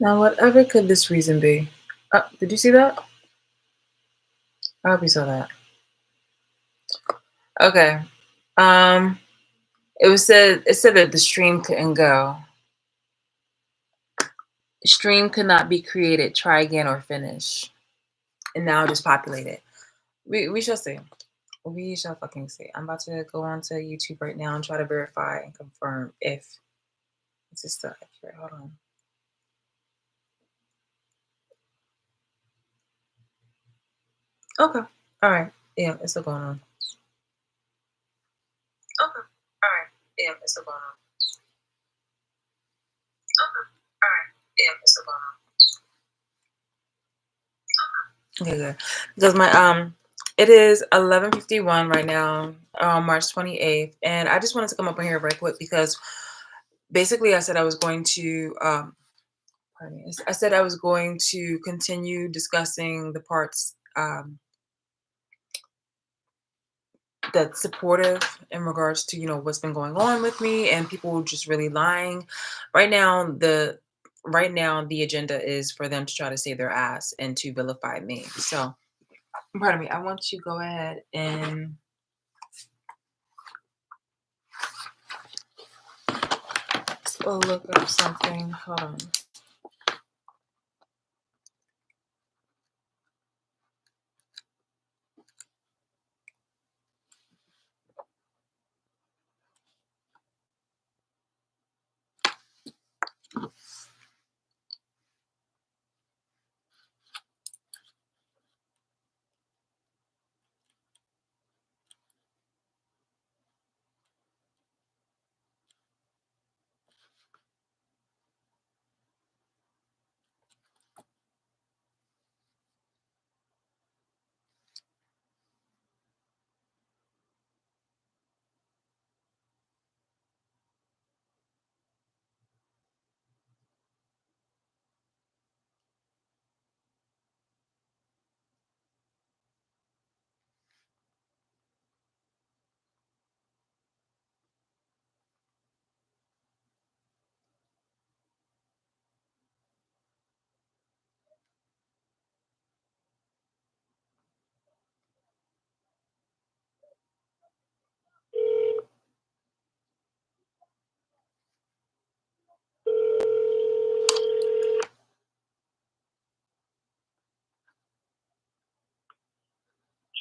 Now, whatever could this reason be? Did you see that? I hope you saw that. Okay. Um, it said that the stream couldn't go. Stream could not be created. Try again or finish. And now just populate it. We shall see. We shall fucking see. I'm about to go on to YouTube right now and try to verify and confirm if this is still accurate. Hold on. Okay. All right. Yeah, it's still going on. Okay. All right. Yeah, it's still going on. Okay. All right. Yeah, it's still going on. Okay, good. Because my it is 11:51 right now, March 28th, and I just wanted to come up on here right quick because basically I said I was going to pardon me. I said I was going to continue discussing the parts that's supportive in regards to what's been going on with me and people just really lying. Right now the agenda is for them to try to save their ass and to vilify me. So pardon me, I want to go ahead and look up something. Hold on.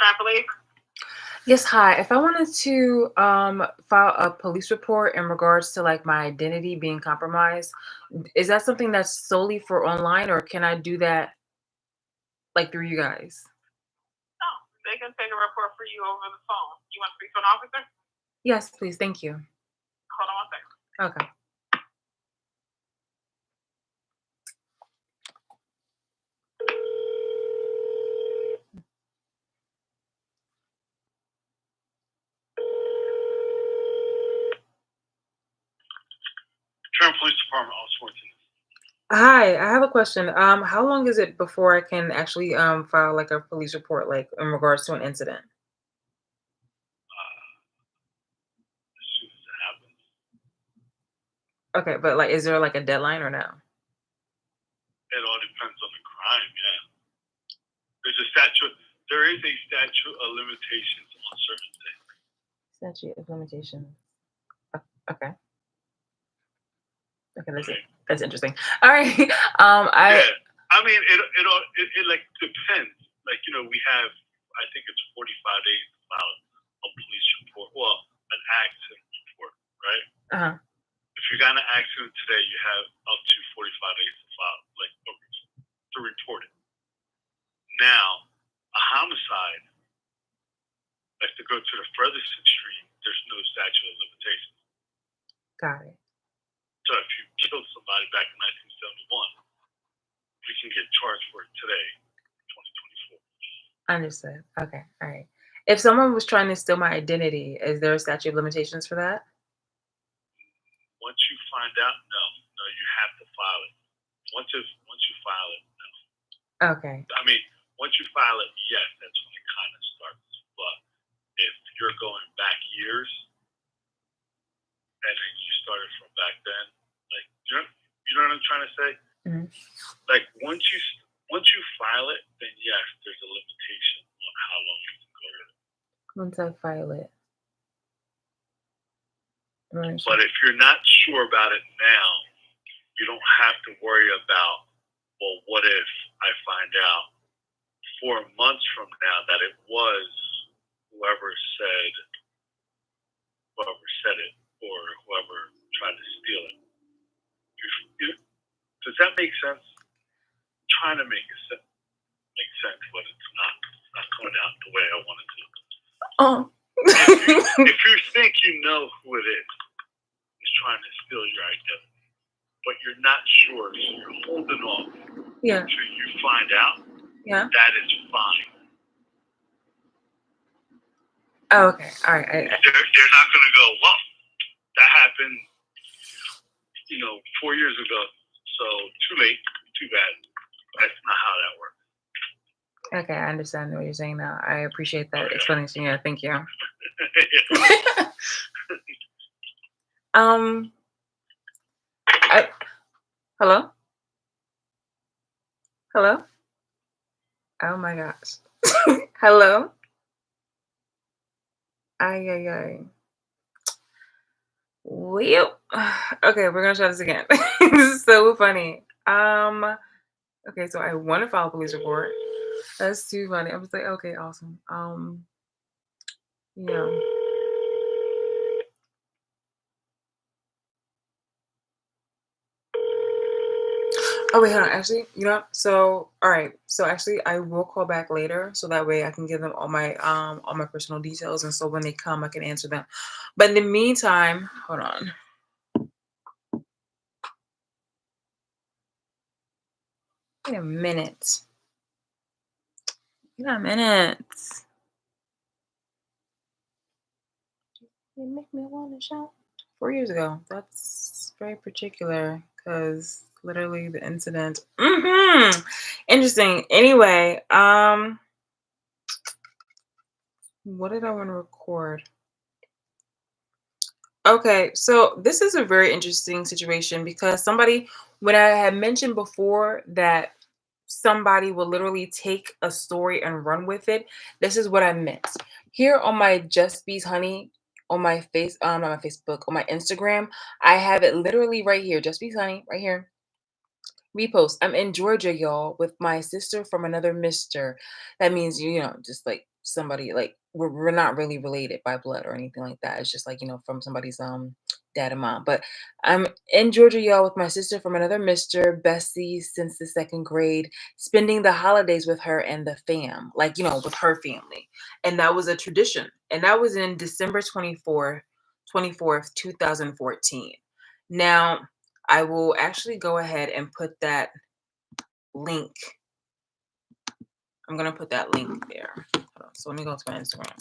Trampoline. Yes, hi. If I wanted to file a police report in regards to like my identity being compromised, is that something that's solely for online or can I do that like through you guys? No, they can take a report for you over the phone. You want to speak to an officer? Yes, please. Thank you. Hold on one second. Okay. Trump Police Department, Officer 14. Hi, I have a question. How long is it before I can actually file like a police report like in regards to an incident? As soon as it happens. Okay, but like is there like a deadline or no? It all depends on the crime, yeah. There is a statute of limitations on certain things. Statute of limitations. Okay. Okay, Okay. that's interesting. All right. Yeah. I mean, it like depends. Like, we have, I think it's 45 days to file a police report. Well, an accident report, right? Uh-huh. If you got in an accident today, you have up to 45 days to file, like, to report it. Now, a homicide, like to go to the furthest extreme, there's no statute of limitations. Got it. So if you killed somebody back in 1971, we can get charged for it today, 2024. Understood. Okay. All right. If someone was trying to steal my identity, is there a statute of limitations for that? Once you find out, no, you have to file it. Once you file it, no. Okay. I mean, once you file it, yes, that's when it kind of starts. But if you're going back years, and then you started from back then, like you know what I'm trying to say? Mhm. Like once you file it, then yes, there's a limitation on how long you can go with it. Once I file it. Right. But if you're not sure about it now, you don't have to worry about, well, what if I find out 4 months from now that it was whoever said whoever said it or whoever tried to steal it. Does that make sense? I'm trying to make sense, but it's not. It's not coming out the way I wanted to. Oh. If you think you know who it is trying to steal your identity, but you're not sure, so you're holding off Yeah. until you find out, Yeah. that is fine. Oh, okay. All right. They're not going to go, well, that happened, 4 years ago, so too late, too bad. That's not how that works. Okay, I understand what you're saying now. I appreciate that explanation. Yeah, thank you. um, hello, hello. Oh my gosh. Hello. Ay ay ay. Well, okay, we're gonna try this again. This is so funny. Okay, so I want to file a police report. That's too funny. I was like, okay, awesome. Yeah. Oh wait, hold on. Actually, you know, so all right. So actually, I will call back later, so that way I can give them all my personal details, and so when they come, I can answer them. But in the meantime, hold on. Wait a minute. Wait a minute. You make me want to shout. 4 years ago. That's very particular because literally the incident. Interesting. Anyway, what did I want to record? Okay, so this is a very interesting situation because when I had mentioned before that somebody will literally take a story and run with it, this is what I meant. Here on my Just Bees Honey, on my not my Facebook, on my Instagram, I have it literally right here, Just Bees Honey, right here. Repost. I'm in Georgia, y'all, with my sister from another mister. That means, just like somebody like we're not really related by blood or anything like that. It's just like, from somebody's dad and mom. But I'm in Georgia, y'all, with my sister from another mister, Bessie since the second grade, spending the holidays with her and the fam, like, with her family. And that was a tradition. And that was in December 24th, 2014. Now, I will actually go ahead and put that link. I'm gonna put that link there. Hold on. So let me go to my Instagram.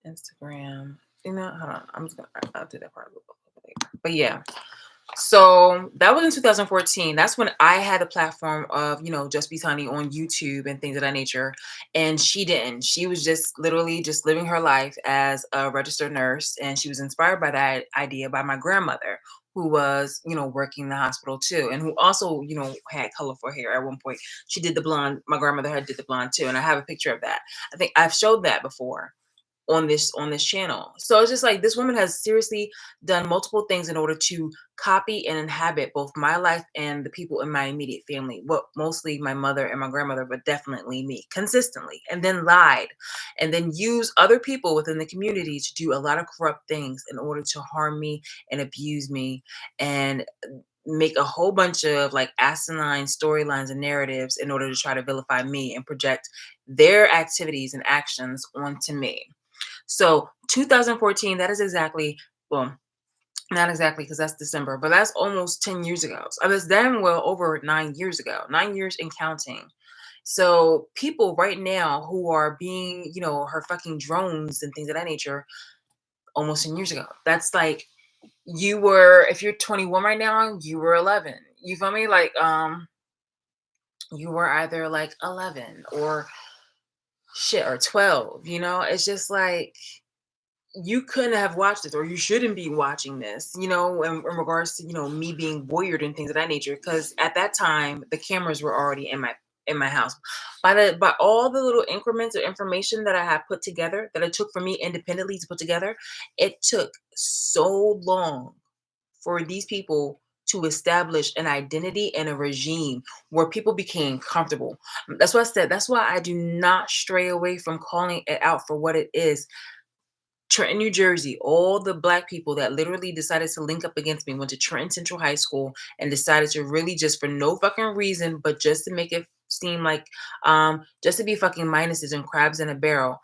Instagram. Hold on. I'll do that part a little bit later. But yeah. So that was in 2014. That's when I had a platform of, Just Be Sunny on YouTube and things of that nature. And she didn't. She was just literally just living her life as a registered nurse. And she was inspired by that idea by my grandmother, who was, working in the hospital too. And who also, had colorful hair at one point. She did the blonde. My grandmother had did the blonde too. And I have a picture of that. I think I've showed that before on this channel. So it's just like this woman has seriously done multiple things in order to copy and inhabit both my life and the people in my immediate family. Well, mostly my mother and my grandmother, but definitely me consistently, and then lied and then use other people within the community to do a lot of corrupt things in order to harm me and abuse me and make a whole bunch of like asinine storylines and narratives in order to try to vilify me and project their activities and actions onto me. So 2014, that is exactly, well, not exactly because that's December, but that's almost 10 years ago. So that's damn well over 9 years ago, 9 years and counting. So people right now who are being, her fucking drones and things of that nature, almost 10 years ago. That's like if you're 21 right now, you were 11. You feel me? Like, you were either like 11 or shit or 12, It's just like, you couldn't have watched this, or you shouldn't be watching this, in regards to, me being voyeured and things of that nature. Because at that time, the cameras were already in my house. By all the little increments of information that I had put together, that it took for me independently to put together, it took so long for these people to establish an identity and a regime where people became comfortable. That's what I said. That's why I do not stray away from calling it out for what it is. Trenton, New Jersey, all the black people that literally decided to link up against me went to Trenton Central High School and decided to really, just for no fucking reason, but just to make it seem like, just to be fucking minuses and crabs in a barrel,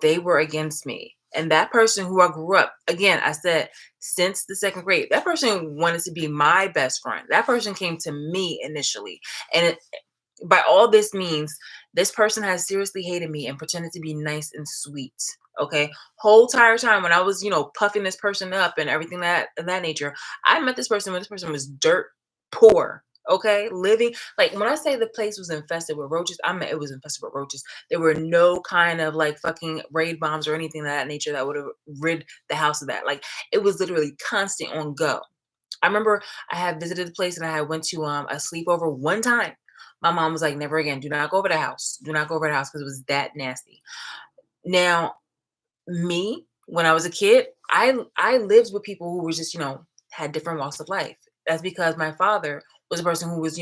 they were against me. And that person who I grew up, again, I said, since the second grade, that person wanted to be my best friend. That person came to me initially. And by all this means, this person has seriously hated me and pretended to be nice and sweet. Okay. Whole entire time when I was, puffing this person up and everything that of that nature, I met this person when this person was dirt poor. Okay. Living, like, when I say the place was infested with roaches, I meant it was infested with roaches. There were no kind of like fucking raid bombs or anything of that nature that would have rid the house of that. Like, it was literally constant on go. I remember I had visited the place and I had went to a sleepover one time. My mom was like, "Never again. Do not go over the house. Do not go over the house," because it was that nasty. Now, me, when I was a kid, I lived with people who were just, had different walks of life. That's because my father was a person who was,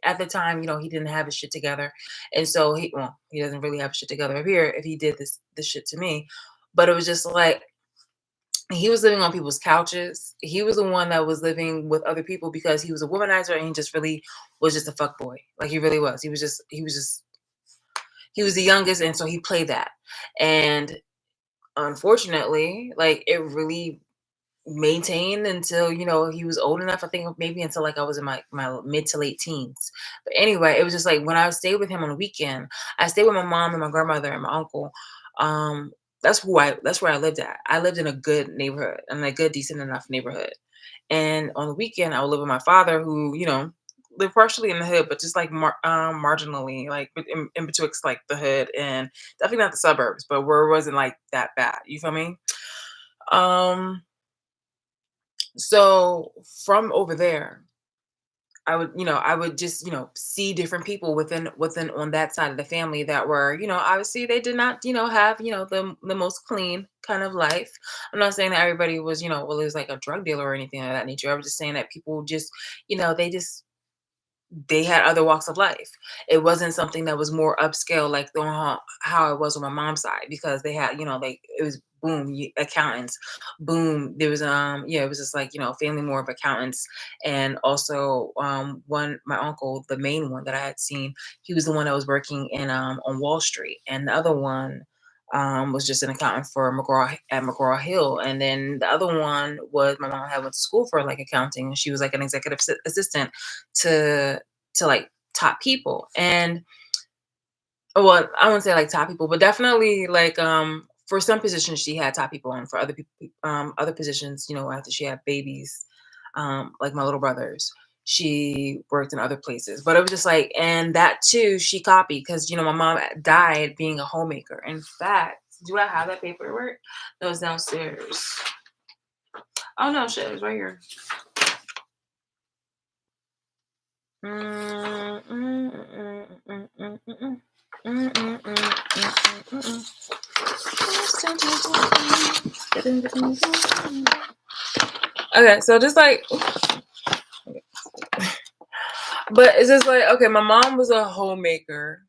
at the time, he didn't have his shit together. And so he doesn't really have shit together up here if he did this shit to me. But it was just like he was living on people's couches. He was the one that was living with other people because he was a womanizer and he just really was just a fuck boy. Like, he really was. He was the youngest, and so he played that. And unfortunately, like, it really maintained until, he was old enough. I think maybe until like I was in my mid to late teens. But anyway, it was just like when I stayed with him on the weekend, I stayed with my mom and my grandmother and my uncle. Um, that's where I lived at. I lived in a good neighborhood, and a good, decent enough neighborhood. And on the weekend, I would live with my father, who, lived partially in the hood, but just like marginally, like in betwixt like the hood and definitely not the suburbs, but where it wasn't like that bad. You feel me? Um, so from over there, I would just, see different people within on that side of the family that were, obviously they did not, have, the most clean kind of life. I'm not saying that everybody was, well, it was like a drug dealer or anything of that nature. I was just saying that people just, they had other walks of life. It wasn't something that was more upscale like the how it was on my mom's side, because they had, like, it was boom, accountants, boom. There was yeah, it was just like, family more of accountants. And also one, my uncle, the main one that I had seen, he was the one that was working in on Wall Street, and the other one was just an accountant for McGraw Hill. And then the other one was, my mom had went to school for like accounting, and she was like an executive assistant to like top people. And well, I wouldn't say like top people, but definitely like for some positions she had top people, and for other people, other positions, after she had babies, like my little brothers, she worked in other places. But it was just like, and that too she copied, because my mom died being a homemaker. In fact, do I have that paperwork? That was downstairs. Oh no, shit, it was right here. Mm, mm, mm, mm, mm, mm, mm. Mm, mm, mm, mm, mm, mm. Okay, so just like, but it's just like, okay, my mom was a homemaker,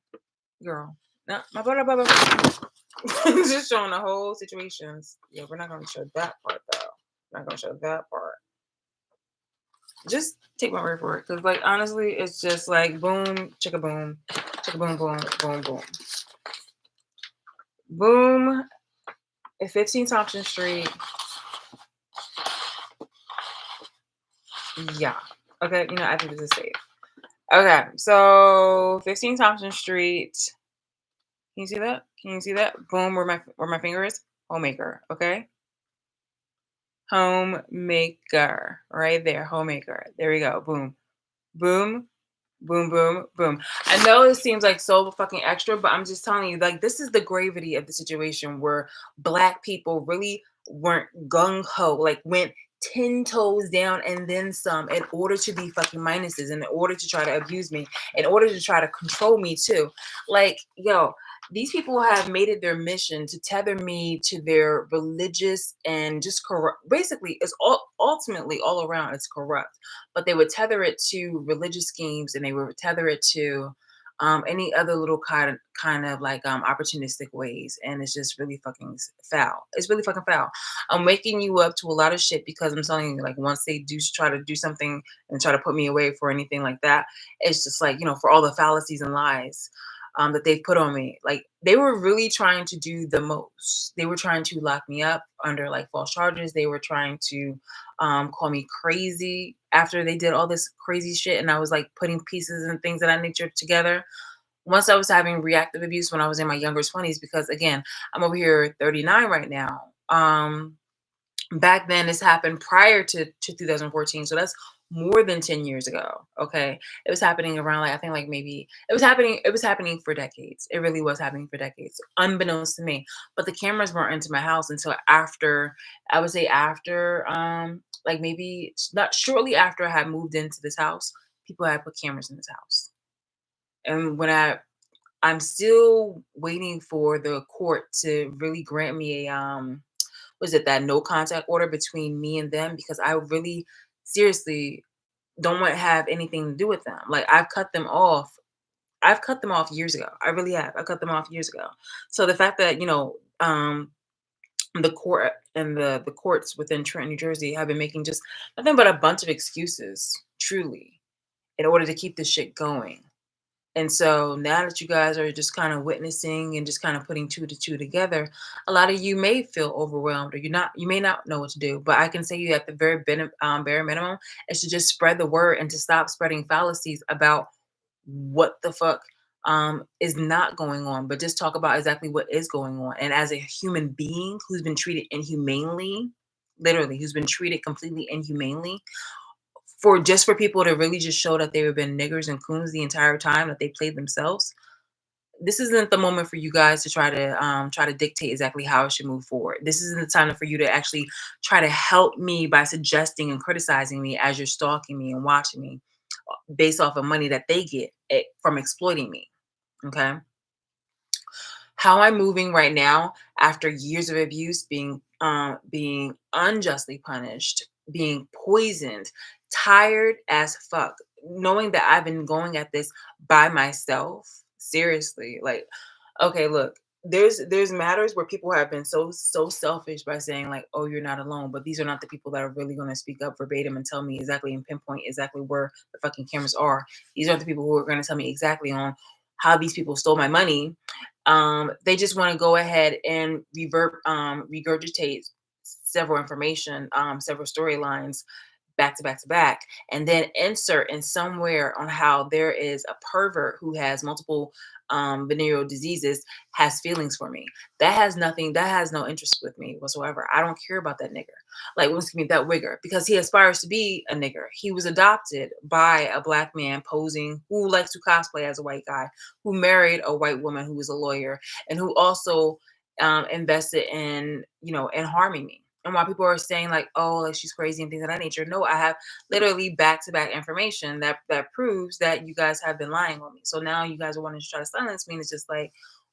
girl. Nah, my brother, just showing the whole situations. Yeah, we're not gonna show that part though. Not gonna show that part. Just take my word for it, because like honestly, it's just like boom, chicka boom, boom, boom, boom. Boom at 15 Thompson Street. Yeah. Okay, I think this is safe. Okay, so 15 Thompson Street. Can you see that? Can you see that? Boom, where my finger is? Homemaker. Okay. Homemaker. Right there. Homemaker. There we go. Boom. Boom. Boom, boom, boom. I know it seems like so fucking extra, but I'm just telling you, like, this is the gravity of the situation where black people really weren't gung ho, like, went 10 toes down and then some in order to be fucking minuses, in order to try to abuse me, in order to try to control me too. Like, yo, these people have made it their mission to tether me to their religious and just corrupt. Basically, it's all ultimately all around. It's corrupt, but they would tether it to religious schemes, and they would tether it to any other little kind of like opportunistic ways, and it's just really fucking foul. It's really fucking foul. I'm waking you up to a lot of shit because I'm telling you, like, once they do try to do something and try to put me away for anything like that, it's just like, for all the fallacies and lies that they've put on me. Like, they were really trying to do the most. They were trying to lock me up under like false charges. They were trying to call me crazy after they did all this crazy shit, and I was like putting pieces and things that I nature together. Once I was having reactive abuse when I was in my younger 20s, because again, I'm over here 39 right now. Back then, this happened prior to 2014, so that's more than 10 years ago. Okay, it was happening around, like, I think, like, maybe it was happening for decades. It really was happening for decades, unbeknownst to me. But the cameras weren't into my house until after, I would say, after like, maybe not shortly after I had moved into this house. People had put cameras in this house, and I'm still waiting for the court to really grant me a was it that no contact order between me and them, because I really seriously don't want to have anything to do with them. Like, I've cut them off. I've cut them off years ago. I really have. I cut them off years ago. So the fact that, the court and the courts within Trenton, New Jersey have been making just nothing but a bunch of excuses, truly, in order to keep this shit going. And so now that you guys are just kind of witnessing and just kind of putting two to two together, a lot of you may feel overwhelmed, or you may not know what to do. But I can say you, at the very bare minimum, is to just spread the word and to stop spreading fallacies about what the fuck is not going on, but just talk about exactly what is going on. And as a human being who's been treated inhumanely, literally, who's been treated completely inhumanely, for people to really just show that they've been niggers and coons the entire time that they played themselves. This isn't the moment for you guys to try to dictate exactly how I should move forward. This isn't the time for you to actually try to help me by suggesting and criticizing me as you're stalking me and watching me based off of money that they get from exploiting me. Okay, how I'm moving right now after years of abuse, being unjustly punished, being poisoned, tired as fuck, knowing that I've been going at this by myself. Seriously, like, okay, look, there's matters where people have been so selfish by saying, like, oh, you're not alone, but these are not the people that are really going to speak up verbatim and tell me exactly and pinpoint exactly where the fucking cameras are. These aren't the people who are going to tell me exactly on how these people stole my money. They just want to go ahead and regurgitate several information, several storylines back to back to back, and then insert in somewhere on how there is a pervert who has multiple venereal diseases, has feelings for me. That has nothing, that has no interest with me whatsoever. I don't care about that nigger. Like, excuse me, that wigger, because he aspires to be a nigger. He was adopted by a black man posing, who likes to cosplay as a white guy, who married a white woman who was a lawyer, and who also invested in harming me. And while people are saying, like, oh, like, she's crazy and things of that nature, no, I have literally back to back information that proves that you guys have been lying on me. So now you guys are wanting to try to silence me, and it's just like,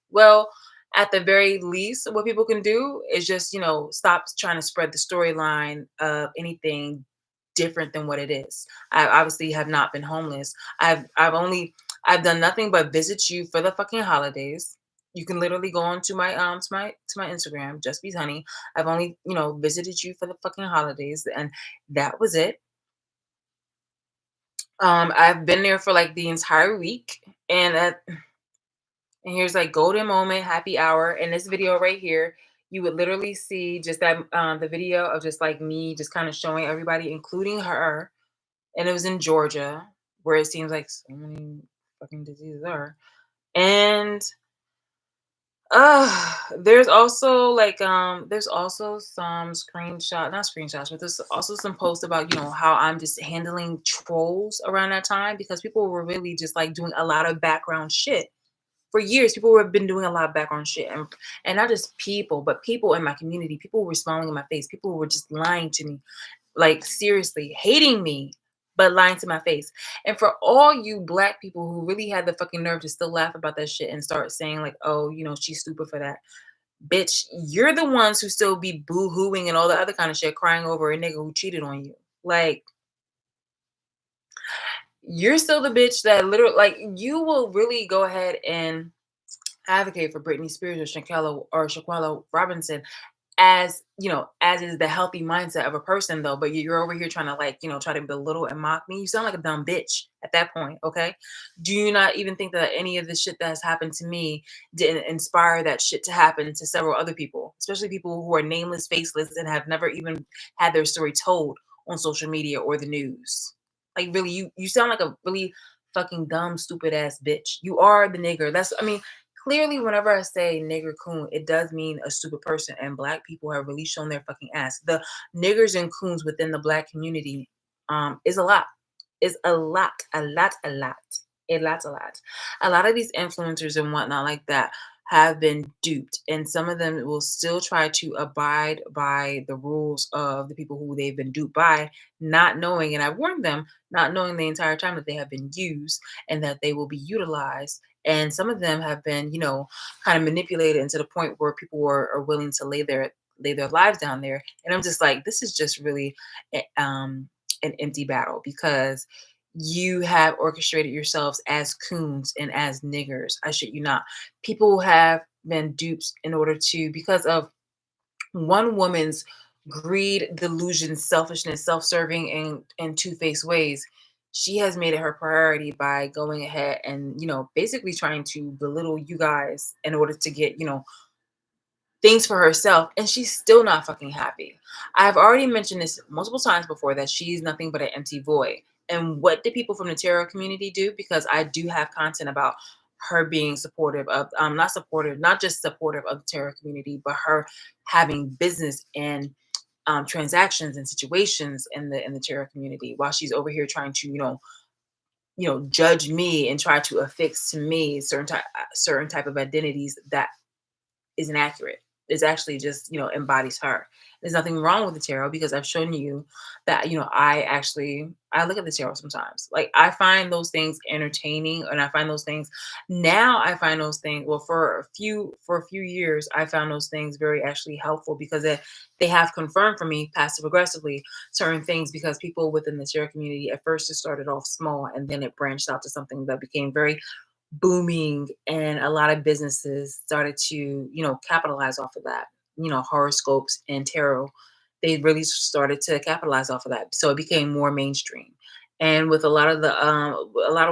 well, at the very least, what people can do is just, stop trying to spread the storyline of anything different than what it is. I obviously have not been homeless. I've done nothing but visit you for the fucking holidays. You can literally go on to my Instagram, Just Be's Honey. I've only, visited you for the fucking holidays, and that was it. I've been there for like the entire week, and here's like golden moment, happy hour. In this video right here, you would literally see just that the video of just like me just kind of showing everybody, including her, and it was in Georgia, where it seems like so many fucking diseases are. And There's also there's also some not screenshots, but there's also some posts about, how I'm just handling trolls around that time because people were really just like doing a lot of background shit. For years, people have been doing a lot of background shit, and not just people, but people in my community. People were smiling in my face. People were just lying to me, like seriously hating me, but lying to my face. And for all you black people who really had the fucking nerve to still laugh about that shit and start saying like, oh, she's stupid for that. Bitch, you're the ones who still be boo-hooing and all the other kind of shit, crying over a nigga who cheated on you. Like, you're still the bitch that literally, like, you will really go ahead and advocate for Britney Spears or Shaquella Robinson, as is the healthy mindset of a person though, but you're over here trying to like, try to belittle and mock me. You sound like a dumb bitch at that point, okay? Do you not even think that any of the shit that has happened to me didn't inspire that shit to happen to several other people, especially people who are nameless, faceless, and have never even had their story told on social media or the news? Like really, you sound like a really fucking dumb, stupid ass bitch. You are the nigger. Clearly, whenever I say nigger coon, it does mean a stupid person, and black people have really shown their fucking ass. The niggers and coons within the black community is a lot. Is a lot, a lot, a lot, a lot, a lot. A lot of these influencers and whatnot like that have been duped, and some of them will still try to abide by the rules of the people who they've been duped by, not knowing, and I warned them, not knowing the entire time that they have been used and that they will be utilized. And some of them have been, kind of manipulated into the point where people are willing to lay their lives down there. And I'm just like, this is just really an empty battle because you have orchestrated yourselves as coons and as niggers. I shit you not. People have been duped in order to, because of one woman's greed, delusion, selfishness, self-serving, and two-faced ways. She has made it her priority by going ahead and, basically trying to belittle you guys in order to get, things for herself, and she's still not fucking happy. I've already mentioned this multiple times before that she's nothing but an empty void. And what did people from the tarot community do? Because I do have content about her being supportive of, not supportive, not just supportive of the tarot community, but her having business and transactions and situations in the tarot community while she's over here trying to, judge me and try to affix to me certain type of identities that isn't accurate. It's actually just, embodies her. There's nothing wrong with the tarot because I've shown you that, I look at the tarot sometimes. Like I find those things entertaining and I find those things now I find those things well for a few years I found those things very actually helpful because they have confirmed for me passive aggressively certain things because people within the tarot community at first it started off small and then it branched out to something that became very booming and a lot of businesses started to capitalize off of that. Horoscopes and tarot, they really started to capitalize off of that, so it became more mainstream. And with a lot of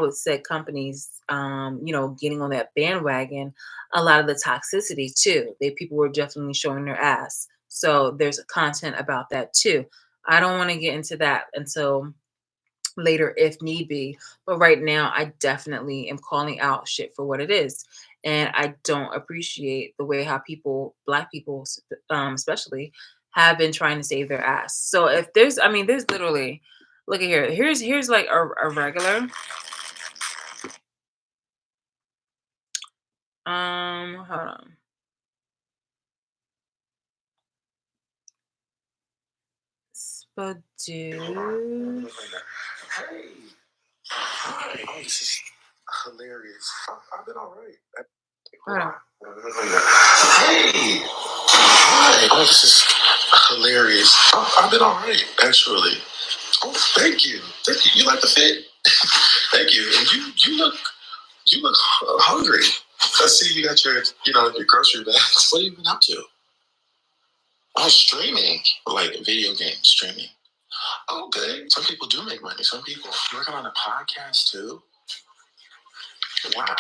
with said companies getting on that bandwagon, a lot of the toxicity too, people were definitely showing their ass, so there's content about that too. I don't want to get into that until later if need be. But right now, I definitely am calling out shit for what it is. And I don't appreciate the way how black people, especially, have been trying to save their ass. So if there's literally, look at here. Here's like a regular. Hold on. Spadoosh. Hey, hi. Oh, this is hilarious. I've been all right. Hold on. Hey, hi. Oh, this is hilarious. I've been all right, actually. Oh, thank you. Thank you. You like the fit? Thank you. And you look hungry. I see you got your grocery bags. What have you been up to? Oh, streaming, like video game streaming. Okay. Some people do make money. Some people working on a podcast too. Wow.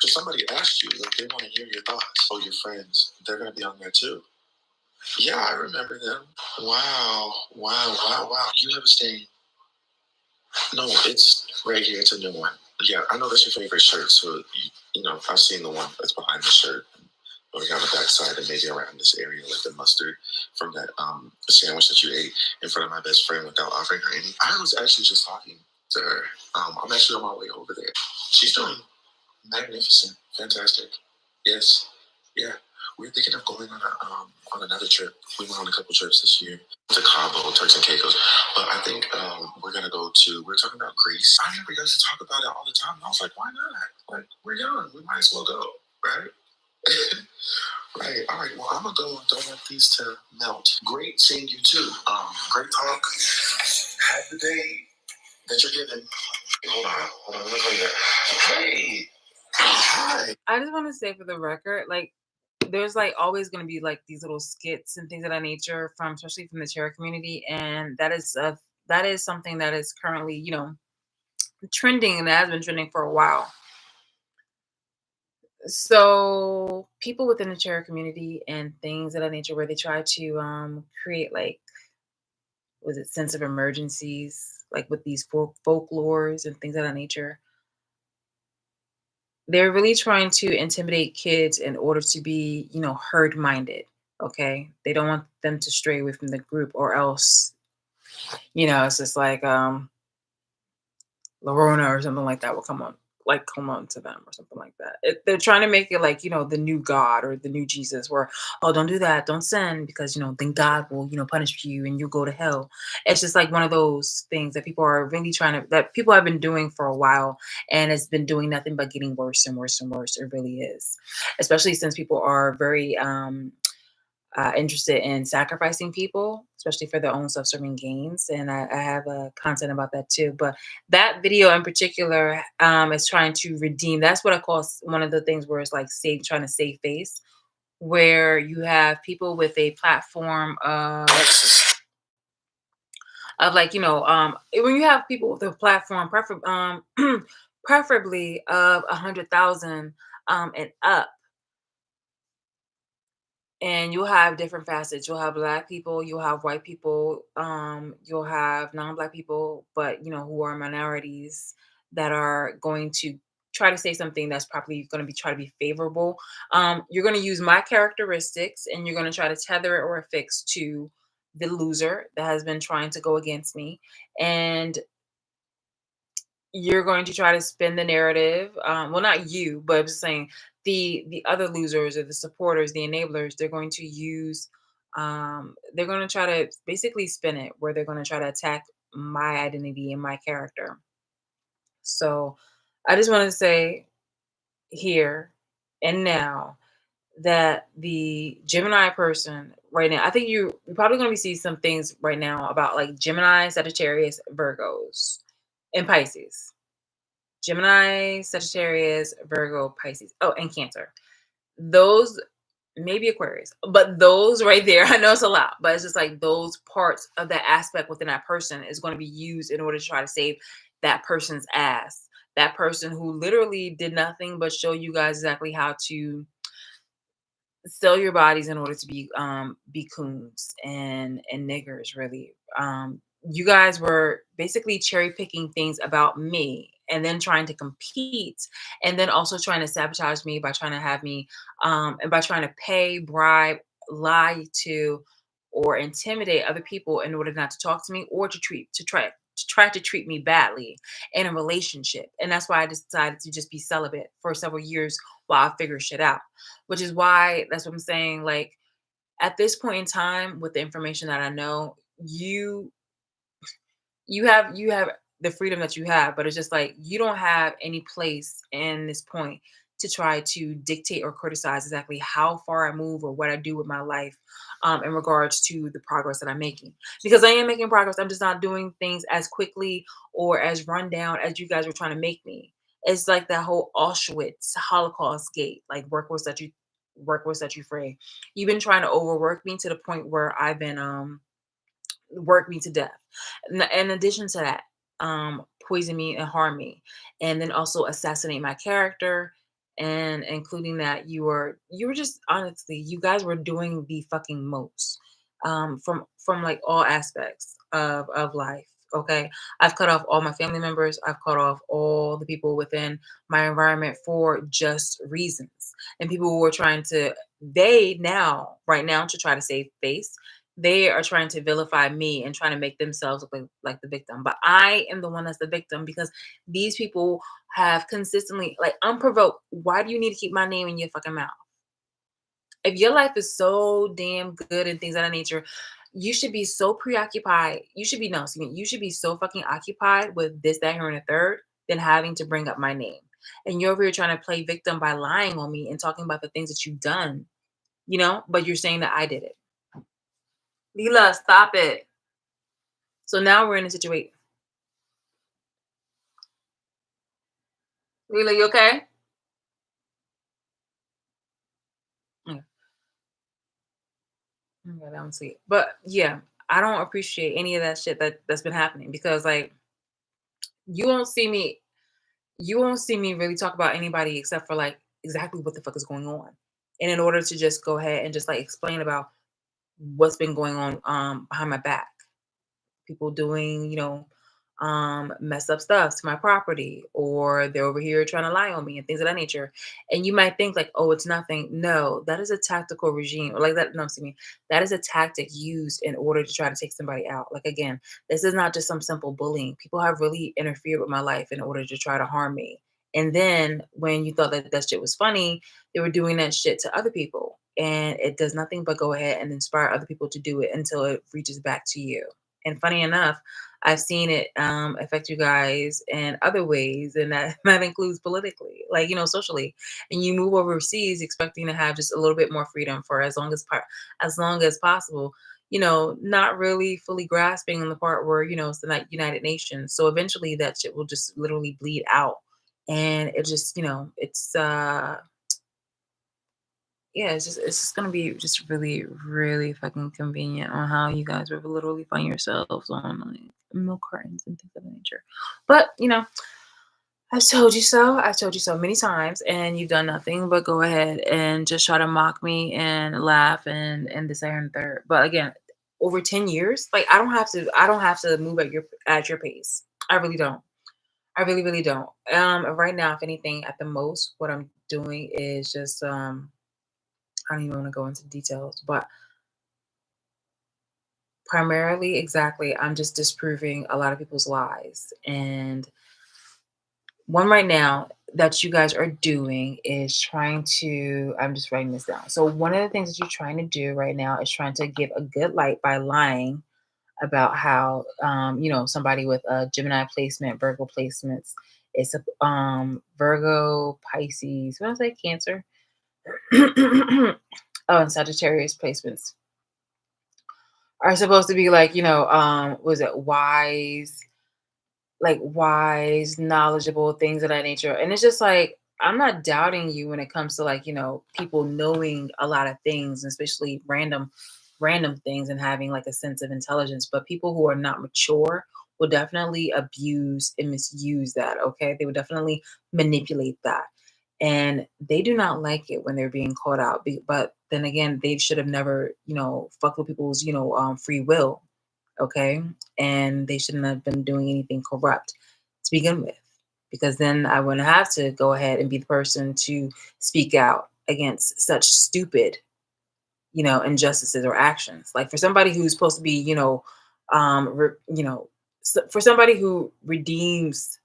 So somebody asked you, like, they want to hear your thoughts. Oh, your friends, they're going to be on there too. Yeah, I remember them. Wow. Wow, wow, wow. You have a stain. No, it's right here. It's a new one. Yeah, I know that's your favorite shirt. So, I've seen the one that's behind the shirt. over here on the backside and maybe around this area, like the mustard from that sandwich that you ate in front of my best friend without offering her any. I was actually just talking to her. I'm actually on my way over there. She's doing magnificent, fantastic. Yes, yeah. We're thinking of going on another trip. We went on a couple trips this year to Cabo, Turks and Caicos, but I think we're gonna go to. We're talking about Greece. I remember you guys talk about it all the time. And I was like, why not? Like, we're young. We might as well go, right? Right. All right. Well, I'm gonna go. Don't want these to melt. Great seeing you too. Great talk. Have the day that you're given. Hold on. Let me tell you that. Hey. Hi. I just want to say for the record, like, there's like always going to be like these little skits and things of that nature from, especially from the chair community, and that is something that is currently, trending, and that has been trending for a while. So people within the chair community and things of that nature, where they try to create like, was it sense of emergencies, like with these folklores and things of that nature. They're really trying to intimidate kids in order to be, herd minded. Okay. They don't want them to stray away from the group, or else, it's just like Lorona or something like that will come on to them or something like that. They're trying to make it like, the new God or the new Jesus, where, oh, don't do that. Don't sin, because, then God will, punish you and you'll go to hell. It's just like one of those things that people are really that people have been doing for a while, and it's been doing nothing but getting worse and worse and worse. It really is. Especially since people are very, interested in sacrificing people, especially for their own self-serving gains. And I have content about that too. But that video in particular is trying to redeem. That's what I call one of the things where it's like trying to save face, where you have people with a platform of like, when you have people with a platform, preferably of 100,000 and up, and you'll have different facets. You'll have black people, you'll have white people, you'll have non-black people, but who are minorities, that are going to try to say something that's probably going to be try to be favorable. You're going to use my characteristics, and you're going to try to tether it or affix to the loser that has been trying to go against me, and you're going to try to spin the narrative. Well, not you, but I'm just saying the other losers, or the supporters, the enablers. They're going to use. They're going to try to basically spin it, where they're going to try to attack my identity and my character. So, I just want to say here and now that the Gemini person right now, I think you're probably going to be seeing some things right now about like Gemini, Sagittarius, Virgos, and Pisces. Gemini, Sagittarius, Virgo, Pisces. Oh, and Cancer. Those, maybe Aquarius, but those right there, I know it's a lot, but it's just like those parts of that aspect within that person is going to be used in order to try to save that person's ass. That person who literally did nothing but show you guys exactly how to sell your bodies in order to be coons and niggers, really. You guys were basically cherry picking things about me, and then trying to compete, and then also trying to sabotage me by trying to have me and by trying to pay, bribe, lie to, or intimidate other people in order not to talk to me, or to try to treat me badly in a relationship. And that's why I decided to just be celibate for several years while I figure shit out. Which is why, that's what I'm saying. Like, at this point in time, with the information that I know, you have the freedom that you have, but it's just like you don't have any place in this point to try to dictate or criticize exactly how far I move or what I do with my life, in regards to the progress that I'm making. Because I am making progress. I'm just not doing things as quickly or as run down as you guys were trying to make me. It's like that whole Auschwitz Holocaust gate, like work will set you free. You've been trying to overwork me to the point where I've been work me to death. In addition to that, poison me and harm me, and then also assassinate my character, and including that you were just, honestly, you guys were doing the fucking most, from like all aspects of life. Okay. I've cut off all my family members. I've cut off all the people within my environment for just reasons. And people who are trying to, they now, right now, to try to save face, they are trying to vilify me and trying to make themselves look like the victim. But I am the one that's the victim because these people have consistently, like unprovoked, why do you need to keep my name in your fucking mouth? If your life is so damn good and things of that nature, you should be so preoccupied. You should be no, excuse me, you should be so fucking occupied with this, that, here, and a third than having to bring up my name. And you're over here trying to play victim by lying on me and talking about the things that you've done, but you're saying that I did it. Leela, stop it. So now we're in a situation. Leela, you okay? Yeah. Okay, I don't see it. But yeah, I don't appreciate any of that shit that's been happening because like you won't see me you won't see me really talk about anybody except for like exactly what the fuck is going on. And in order to just go ahead and just like explain about what's been going on behind my back. People doing, messed up stuff to my property, or they're over here trying to lie on me and things of that nature. And you might think like, oh, it's nothing. No, that is a tactical regime, or like that. No, excuse me, that is a tactic used in order to try to take somebody out. Like again, this is not just some simple bullying. People have really interfered with my life in order to try to harm me. And then when you thought that that shit was funny, they were doing that shit to other people. And it does nothing but go ahead and inspire other people to do it until it reaches back to you. And funny enough, I've seen it affect you guys in other ways, and that that includes politically, like socially. And you move overseas expecting to have just a little bit more freedom for as long as possible. Not really fully grasping in the part where it's the United Nations. So eventually, that shit will just literally bleed out, and it just it's yeah, it's just gonna be just really, really fucking convenient on how you guys will literally find yourselves on like milk cartons and things of that nature. But I've told you so. I've told you so many times, and you've done nothing but go ahead and just try to mock me and laugh and this that, and the third. But again, over 10 years, like I don't have to move at your pace. I really don't. I really, really don't. Right now, if anything, at the most, what I'm doing is just I don't even want to go into details, but primarily, exactly, I'm just disproving a lot of people's lies. And one right now that you guys are doing is trying to, I'm just writing this down. So, one of the things that you're trying to do right now is trying to give a good light by lying about how, somebody with a Gemini placement, Virgo placements, it's a Virgo, Pisces, what did I say, Cancer? Oh, and Sagittarius placements are supposed to be like, was it wise, knowledgeable, things of that nature. And it's just like, I'm not doubting you when it comes to like, people knowing a lot of things, especially random things and having like a sense of intelligence. But people who are not mature will definitely abuse and misuse that. Okay. They would definitely manipulate that. And they do not like it when they're being called out. But then again, they should have never, fucked with people's, free will. Okay. And they shouldn't have been doing anything corrupt to begin with, because then I wouldn't have to go ahead and be the person to speak out against such stupid, injustices or actions. Like for somebody who's supposed to be, for somebody who redeems,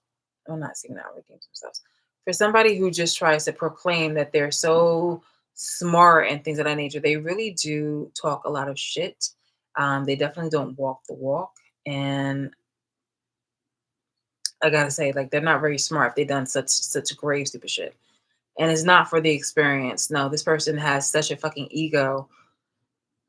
I'm not saying that redeems themselves. For somebody who just tries to proclaim that they're so smart and things of that nature, they really do talk a lot of shit. They definitely don't walk the walk. And I gotta say, like, they're not very smart if they done such grave stupid shit. And it's not for the experience. No, this person has such a fucking ego.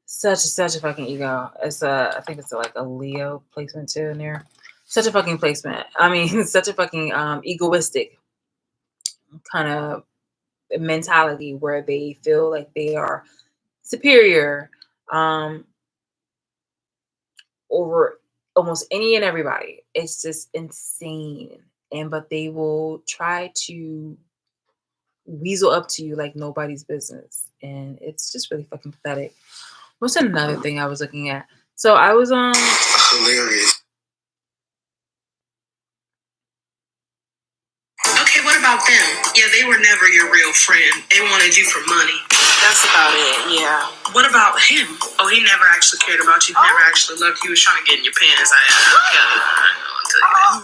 Such a fucking ego. It's I think it's like a Leo placement too in there. Such a fucking placement. I mean, such a fucking egoistic kind of mentality where they feel like they are superior um over almost any and everybody. It's just insane. And but they will try to weasel up to you like nobody's business. And it's just really fucking pathetic. What's another thing I was looking at? So I was Hilarious. you for money. That's about it, yeah. What about him? Oh, he never actually cared about you. He never actually loved you. He was trying to get in your pants. You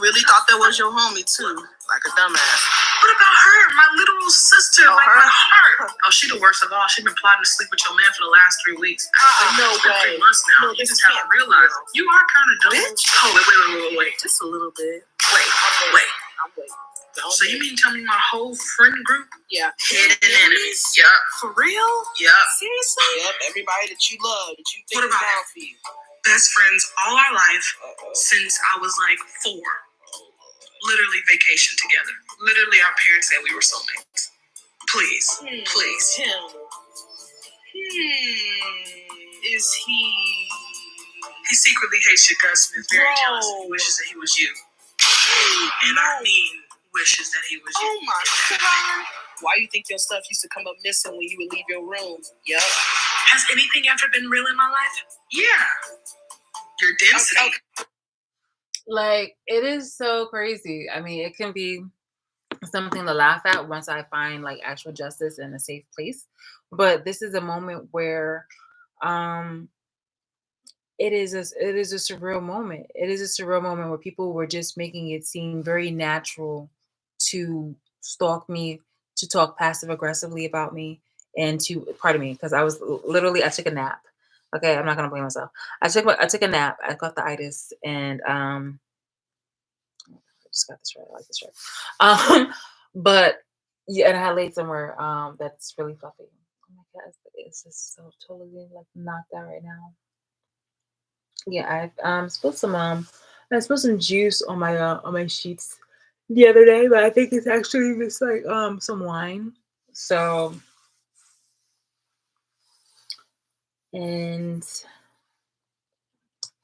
really thought that was your homie, too. Like a dumbass. What about her? My little sister, Oh, like her? my heart. Oh, she the worst of all. She's been plotting to sleep with your man for the last 3 weeks. No It's been way. 3 months now. No, You this just haven't can't be realized. real. You are kind of dumb. Bitch. Oh, wait. Just a little bit. Wait. I'm waiting. So you mean tell me my whole friend group? Yeah. Hidden enemies. Yup. For real? Yup. Seriously? Yep, everybody that you love, that you think What is about down it? for you. Best friends all our life since I was like 4. Literally vacation together. Literally our parents said we were soulmates. Please. Please. Him. Is he... He secretly hates your guts and is very jealous and he wishes that he was you. And I mean wishes that he was you. Oh my God. Why you think your stuff used to come up missing when you would leave your room? Yup. Has anything ever been real in my life? Yeah. Your density. Okay. Like, it is so crazy. I mean, it can be something to laugh at once I find like actual justice in a safe place. But this is a moment where um it is a surreal moment. It is a surreal moment where people were just making it seem very natural to stalk me, to talk passive aggressively about me, and to pardon me, because I took a nap. Okay, I'm not gonna blame myself. I took a nap. I got the itis, and I just got this right. I like this shirt. But yeah, and I laid somewhere that's really fluffy. Oh my god, it's just so totally like knocked out right now. Yeah, I spilled some juice on my sheets the other day, but I think it's actually just like some wine. So and it's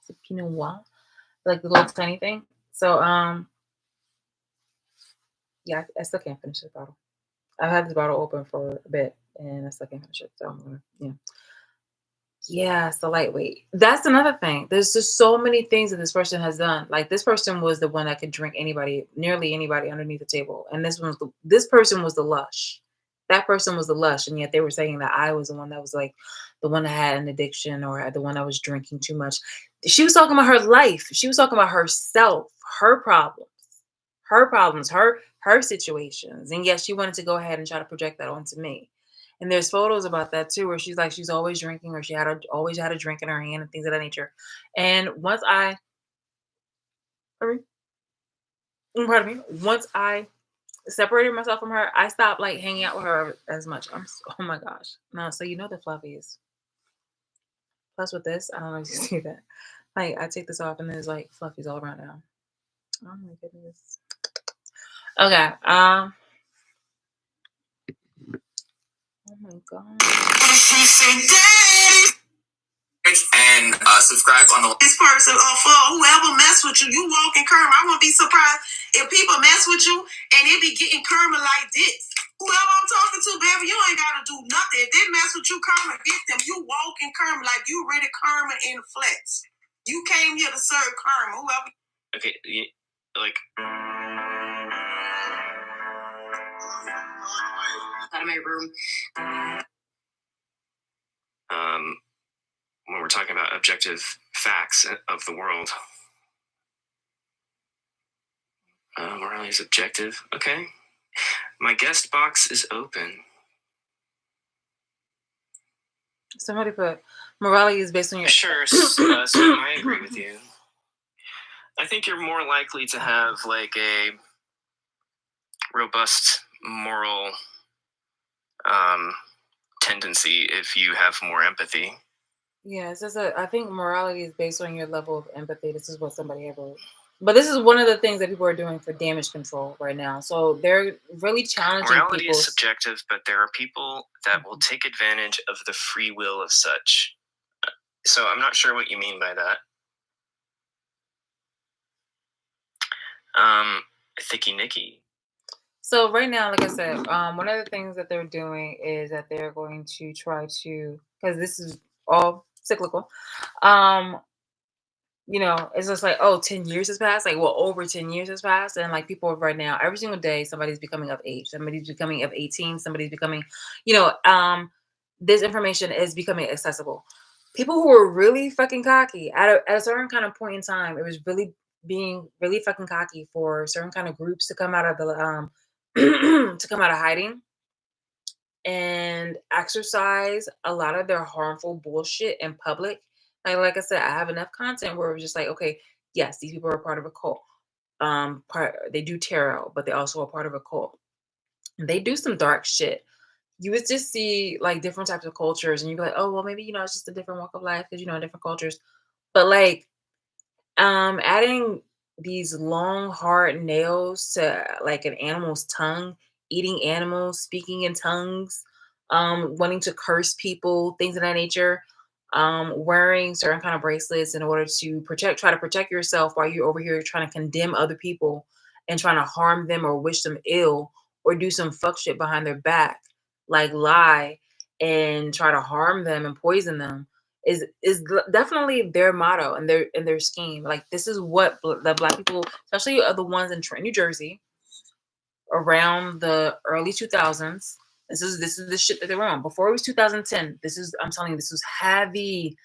a Pinot Noir, like the little tiny thing. So yeah, I still can't finish this bottle. I've had this bottle open for a bit and I still can't finish it. So I'm gonna yeah, it's the lightweight. That's another thing. There's just so many things that this person has done. Like this person was the one that could drink anybody, nearly anybody underneath the table. And this person was the lush. That person was the lush. And yet they were saying that I was the one that was like the one that had an addiction or the one that was drinking too much. She was talking about her life. She was talking about herself, her situations. And yet she wanted to go ahead and try to project that onto me. And there's photos about that too, where she's like she's always drinking, or always had a drink in her hand, and things of that nature. And pardon once I separated myself from her, I stopped like hanging out with her as much. Oh my gosh, no. So you know the fluffies. Plus with this, I don't know if you see that. Like I take this off, and there's like fluffies all around now. Oh my goodness. Okay. Oh my god. And subscribe on the this person or for whoever mess with you. You walking karma. I won't be surprised if people mess with you and it be getting karma like this. Whoever I'm talking to, baby, you ain't gotta do nothing. If they mess with you, karma get them. You walking karma like you ready karma in the flesh. You came here to serve karma. Whoever. Okay, like. Out of my room. When we're talking about objective facts of the world. Morality is objective. Okay. My guest box is open. Somebody put morality is based on your Sure, so I agree with you. I think you're more likely to have like a robust moral tendency if you have more empathy. Yeah, I think morality is based on your level of empathy. This is what somebody ever. But this is one of the things that people are doing for damage control right now. So they're really challenging Morality people. is subjective, but there are people that will take advantage of the free will of such. So I'm not sure what you mean by that. Thicky Nicky. So right now, like I said, one of the things that they're doing is that they're going to try to, because this is all cyclical, it's just like, oh, 10 years has passed. Like, well, over 10 years has passed. And like people right now, every single day, somebody's becoming of age. Somebody's becoming of 18. Somebody's becoming, you know, this information is becoming accessible. People who were really fucking cocky at a certain kind of point in time, it was really being really fucking cocky for certain kind of groups to come out of the to come out of hiding and exercise a lot of their harmful bullshit in public. Like I said, I have enough content where it's just like, okay, yes, these people are part of a cult. They do tarot, but they also are part of a cult. They do some dark shit. You would just see like different types of cultures, and you'd be like, oh well, maybe it's just a different walk of life because different cultures. But like adding these long, hard nails to like an animal's tongue, eating animals, speaking in tongues, wanting to curse people, things of that nature, wearing certain kind of bracelets in order to try to protect yourself while you're over here trying to condemn other people and trying to harm them or wish them ill or do some fuck shit behind their back, like lie and try to harm them and poison them definitely their motto and their scheme. Like this is what the black people, especially the ones in Trenton, New Jersey, around the early 2000s. This is the shit that they were on. Before it was 2010, I'm telling you, this was heavy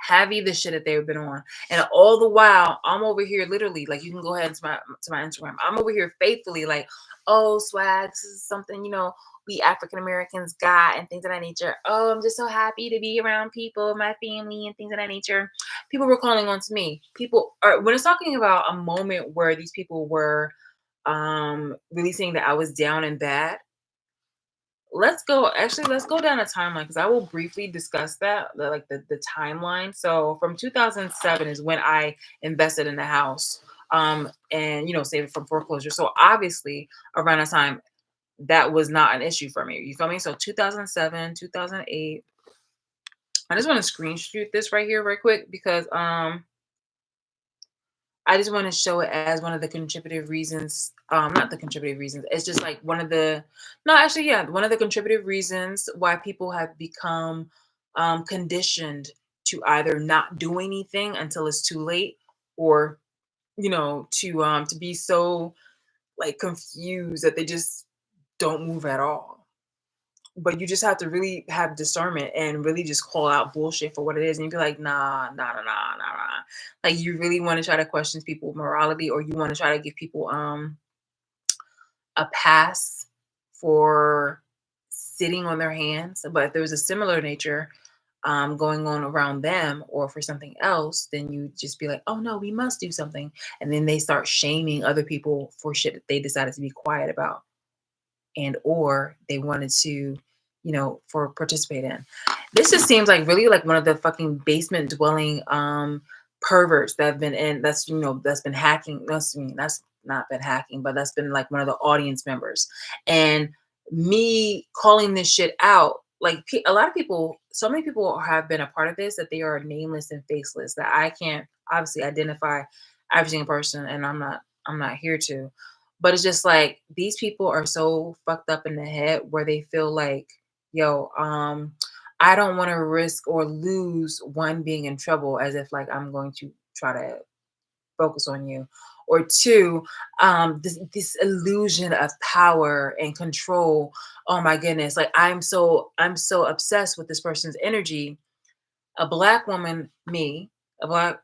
the shit that they've been on. And all the while, I'm over here literally, like you can go ahead to my Instagram. I'm over here faithfully like, oh swag, this is something, we African Americans got and things of that nature. Oh, I'm just so happy to be around people, my family and things of that nature. People were calling on to me. People are when it's talking about a moment where these people were really saying that I was down and bad. Let's go down a timeline because I will briefly discuss that the timeline. So from 2007 is when I invested in the house and saved it from foreclosure. So obviously around that time that was not an issue for me. You feel me? So 2007, 2008. I just want to screenshot this right here right quick because I just want to show it as one of the contributive reasons. Not the contributive reasons. It's just like one of the, no, actually, yeah, one of the contributive reasons why people have become conditioned to either not do anything until it's too late, or to be so like confused that they just don't move at all. But you just have to really have discernment and really just call out bullshit for what it is. And you be like, nah. Like you really want to try to question people's morality, or you want to try to give people a pass for sitting on their hands. But if there's a similar nature going on around them or for something else, then you just be like, oh no, we must do something. And then they start shaming other people for shit that they decided to be quiet about and or they wanted to for participate in. This just seems like really like one of the fucking basement dwelling perverts that have been in that's been hacking. That's not been hacking, but that's been like one of the audience members. And me calling this shit out, like a lot of people, so many people have been a part of this that they are nameless and faceless, that I can't obviously identify every single person, and I'm not here to. But it's just like these people are so fucked up in the head where they feel like, yo, I don't want to risk or lose one being in trouble, as if like I'm going to try to focus on you, or two, this illusion of power and control. Oh my goodness, like I'm so obsessed with this person's energy. A black woman, me, a black,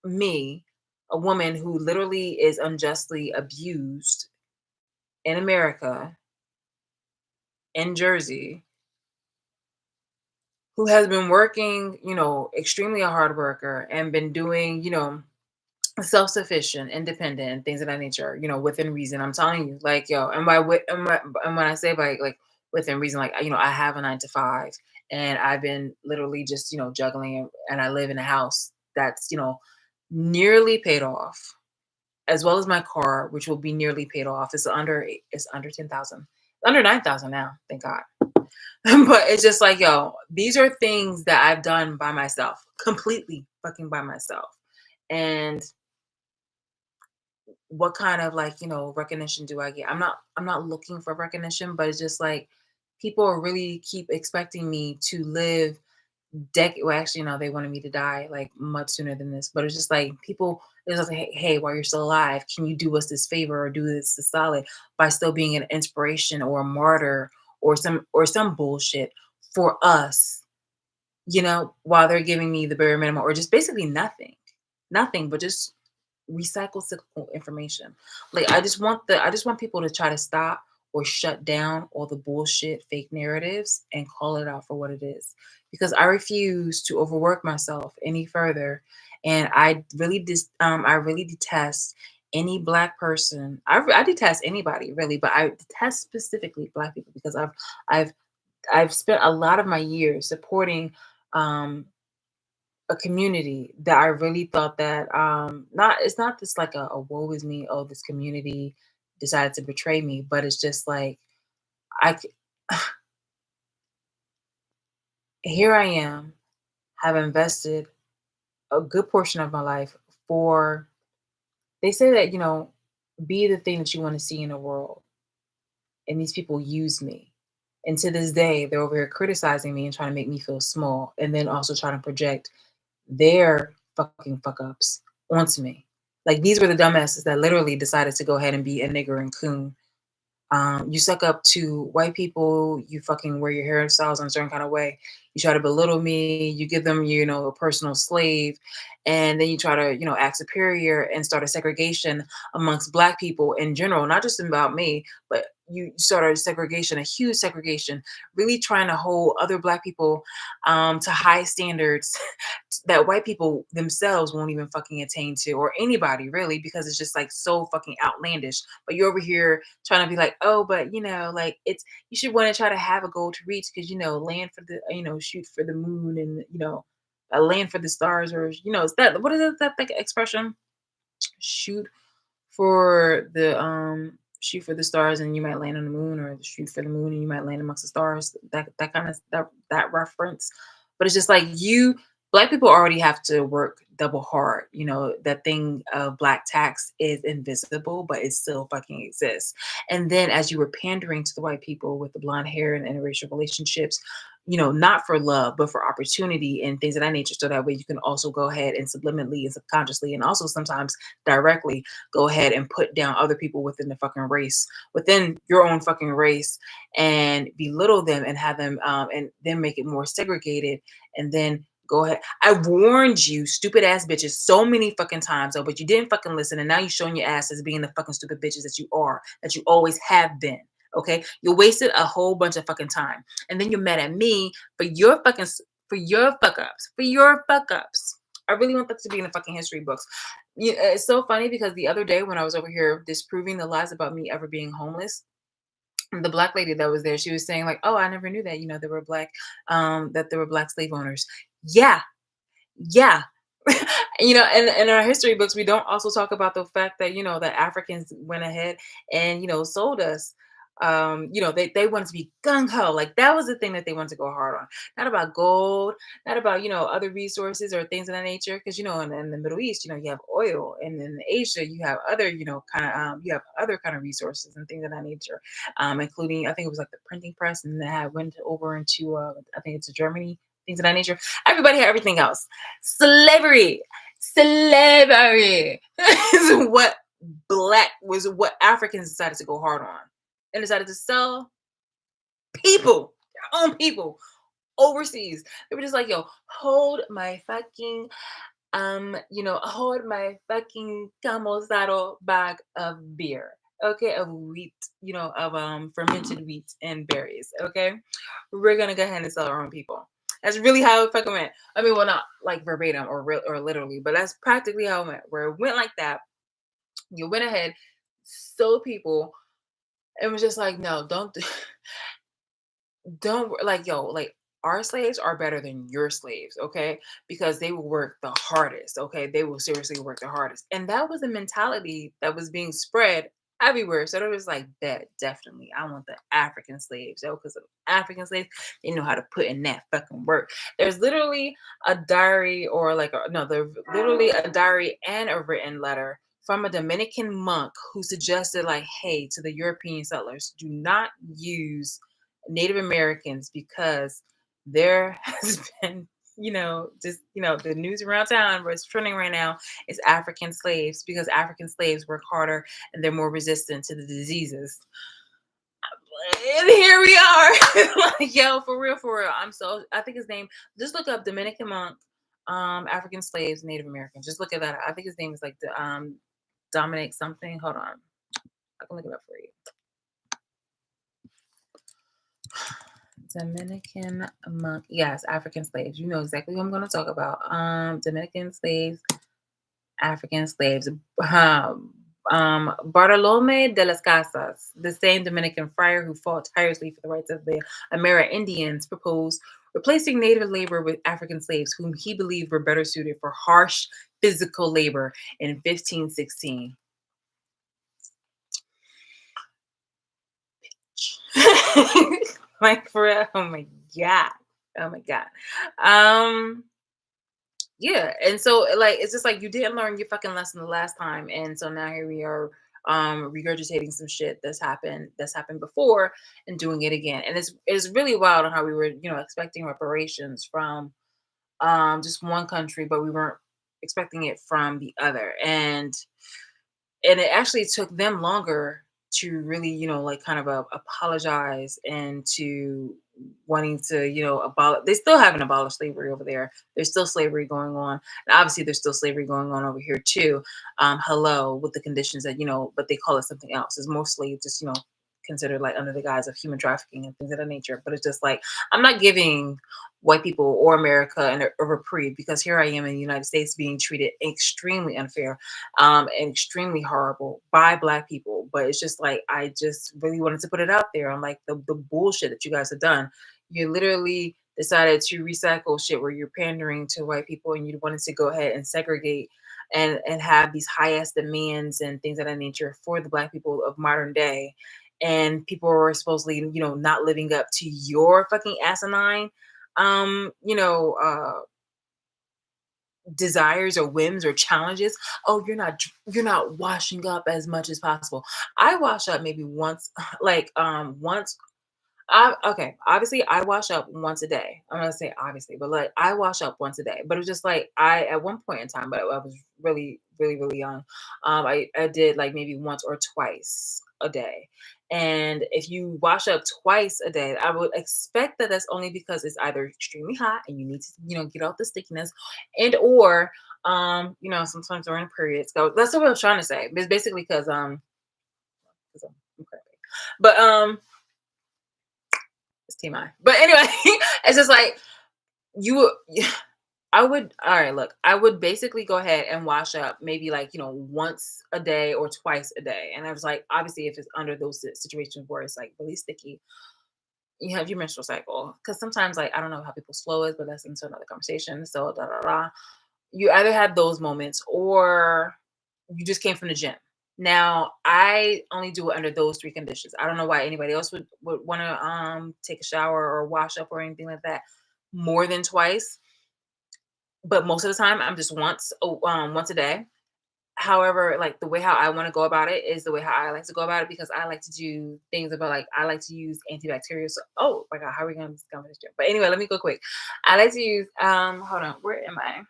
me, a woman who literally is unjustly abused in America, in Jersey, who has been working, extremely a hard worker and been doing, self-sufficient, independent, and things of that nature, within reason. I'm telling you, like, yo, and when I say by like within reason, like, I have a 9 to 5 and I've been literally just, juggling and I live in a house that's, nearly paid off, as well as my car, which will be nearly paid off. It's under 10,000, under 9,000 now, thank God. But it's just like, yo, these are things that I've done by myself, completely fucking by myself. And what kind of like, recognition do I get? I'm not looking for recognition, but it's just like people really keep expecting me to live Well, actually, no, they wanted me to die like much sooner than this. But it's just like people, it's just like, hey, while you're still alive, can you do us this favor or do this solid by still being an inspiration or a martyr or some bullshit for us, while they're giving me the bare minimum or just basically nothing, but just recycle cyclical information. Like I just want people to try to stop or shut down all the bullshit fake narratives and call it out for what it is. Because I refuse to overwork myself any further. And I really detest any black person. I detest anybody really, but I detest specifically black people because I've I've spent a lot of my years supporting um a community that I really thought that not it's not just like a woe is me, oh, this community decided to betray me, but it's just like I c- here I am, have invested a good portion of my life for they say that, be the thing that you want to see in the world. And these people use me. And to this day, they're over here criticizing me and trying to make me feel small and then also trying to project their fucking fuck ups onto me. Like these were the dumbasses that literally decided to go ahead and be a nigger and coon. You suck up to white people, you fucking wear your hairstyles in a certain kind of way. You try to belittle me, you give them, a personal slave, and then you try to, act superior and start a segregation amongst black people in general, not just about me, but you start a segregation, a huge segregation, really trying to hold other black people to high standards that white people themselves won't even fucking attain to, or anybody really, because it's just like so fucking outlandish. But you're over here trying to be like, oh, but like you should want to try to have a goal to reach because land for the shoot for the moon and land for the stars or is that what is that like expression? Shoot shoot for the stars and you might land on the moon, or shoot for the moon and you might land amongst the stars, that kind of that reference. But it's just like black people already have to work double hard. That thing of black tax is invisible but it still fucking exists. And then as you were pandering to the white people with the blonde hair and interracial relationships, not for love but for opportunity and things of that nature, so that way you can also go ahead and subliminally and subconsciously and also sometimes directly go ahead and put down other people within the fucking race, within your own fucking race, and belittle them and have them and then make it more segregated. And then go ahead. I warned you, stupid ass bitches, so many fucking times, though, but you didn't fucking listen. And now you're showing your ass as being the fucking stupid bitches that you are, that you always have been. Okay, you wasted a whole bunch of fucking time, and then you're mad at me for your fucking for your fuck ups. I really want that to be in the fucking history books. It's so funny because the other day when I was over here disproving the lies about me ever being homeless, the black lady that was there, she was saying like, "Oh, I never knew that. There were that there were black slave owners." Yeah, yeah. And in our history books, we don't also talk about the fact that that Africans went ahead and sold us. They wanted to be gung ho, like that was the thing that they wanted to go hard on. Not about gold, not about other resources or things of that nature. Because in the Middle East, you have oil, and in Asia you have other kind of you have other kind of resources and things of that nature, including I think it was like the printing press, and that went over into I think it's Germany, things of that nature. Everybody had everything else. Slavery is what Africans decided to go hard on and decided to sell people, their own people, overseas. They were just like, yo, hold my fucking camel saddle bag of beer. Okay, of wheat, of fermented wheat and berries. Okay. We're gonna go ahead and sell our own people. That's really how it fucking went. I mean, well, not like verbatim or literally, but that's practically how it went. Where it went like that, you went ahead, sold people, and was just like, no, don't like yo, like our slaves are better than your slaves, okay? Because they will work the hardest, okay? They will seriously work the hardest. And that was the mentality that was being spread everywhere. So it was like that definitely. I want the African slaves, yo, because the African slaves, they know how to put in that fucking work. There's literally a diary or like no, there's literally a diary and a written letter from a Dominican monk who suggested, like, hey, to the European settlers, do not use Native Americans because there has been just the news around town where it's trending right now is African slaves because African slaves work harder and they're more resistant to the diseases. And here we are. Like, yo, for real, for real. I think his name, just look up Dominican monk, African slaves, Native Americans. Just look at that. I think his name is like the Dominic something. Hold on. I can look it up for you. Dominican monk. Yes, African slaves. You know exactly who I'm going to talk about. Dominican slaves, African slaves. Bartolome de las Casas, the same Dominican friar who fought tirelessly for the rights of the Amerindians, proposed replacing native labor with African slaves, whom he believed were better suited for harsh physical labor in 1516. Like, for real, oh my god, oh my god. Yeah, and so like it's just like you didn't learn your fucking lesson the last time, and so now here we are regurgitating some shit that's happened before and doing it again. And it's really wild on how we were expecting reparations from just one country, but we weren't expecting it from the other. And it actually took them longer to really like kind of apologize and to wanting to abolish. They still haven't abolished slavery over there. There's still slavery going on, and obviously there's still slavery going on over here too. Hello, with the conditions that but they call it something else. It's mostly just considered like under the guise of human trafficking and things of that nature. But it's just like I'm not giving white people or America a reprieve, because here I am in the United States being treated extremely unfair and extremely horrible by Black people. But it's just like I just really wanted to put it out there on like the bullshit that you guys have done. You literally decided to recycle shit where you're pandering to white people, and you wanted to go ahead and segregate and have these high ass demands and things of that nature for the Black people of modern day. And people were supposedly not living up to your fucking asinine um you know uh desires or whims or challenges. Oh, you're not washing up as much as possible. I wash up maybe once, like once. Okay, obviously I wash up once a day. I'm gonna say obviously, but like I wash up once a day. But it was just like I at one point in time, but I was really, really, really young. I did like maybe once or twice a day. And if you wash up twice a day, I would expect that that's only because it's either extremely hot and you need to, get out the stickiness, and or sometimes during periods. So that's what I was trying to say. It's basically because 'cause I'm crappy. But it's TMI. But anyway, it's just like you I would all right, look, I would basically go ahead and wash up maybe like, once a day or twice a day. And I was like, obviously if it's under those situations where it's like really sticky, you have your menstrual cycle. Cause sometimes like I don't know how people's flow is, but that's into another conversation. So da da da. You either had those moments or you just came from the gym. Now, I only do it under those three conditions. I don't know why anybody else would want to take a shower or wash up or anything like that more than twice. But most of the time, I'm just once a day. However, like the way how I want to go about it is the way how I like to go about it, because I like to do things about like I like to use antibacterial. So, oh my god, how are we gonna go this joke? But anyway, let me go quick. I like to use hold on, where am I?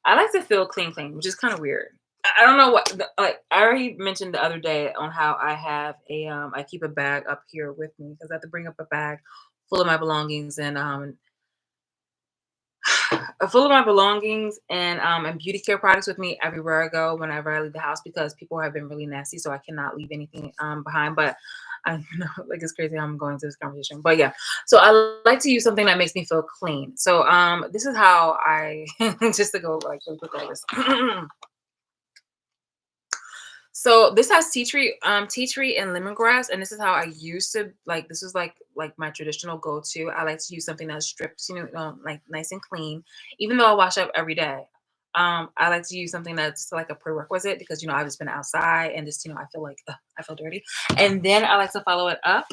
I like to feel clean, which is kind of weird. I don't know what like I already mentioned the other day on how I have I keep a bag up here with me because I have to bring up a bag full of my belongings and full of my belongings and beauty care products with me everywhere I go whenever I leave the house, because people have been really nasty, so I cannot leave anything behind. But I know like it's crazy how I'm going to this conversation. But yeah. So I like to use something that makes me feel clean. So this is how I just to go like really quick over this. So this has tea tree and lemongrass, and this is how I used to like. This is like my traditional go-to. I like to use something that strips, like nice and clean, even though I wash up every day. I like to use something that's like a prerequisite because I've just been outside and just I feel like I feel dirty, and then I like to follow it up.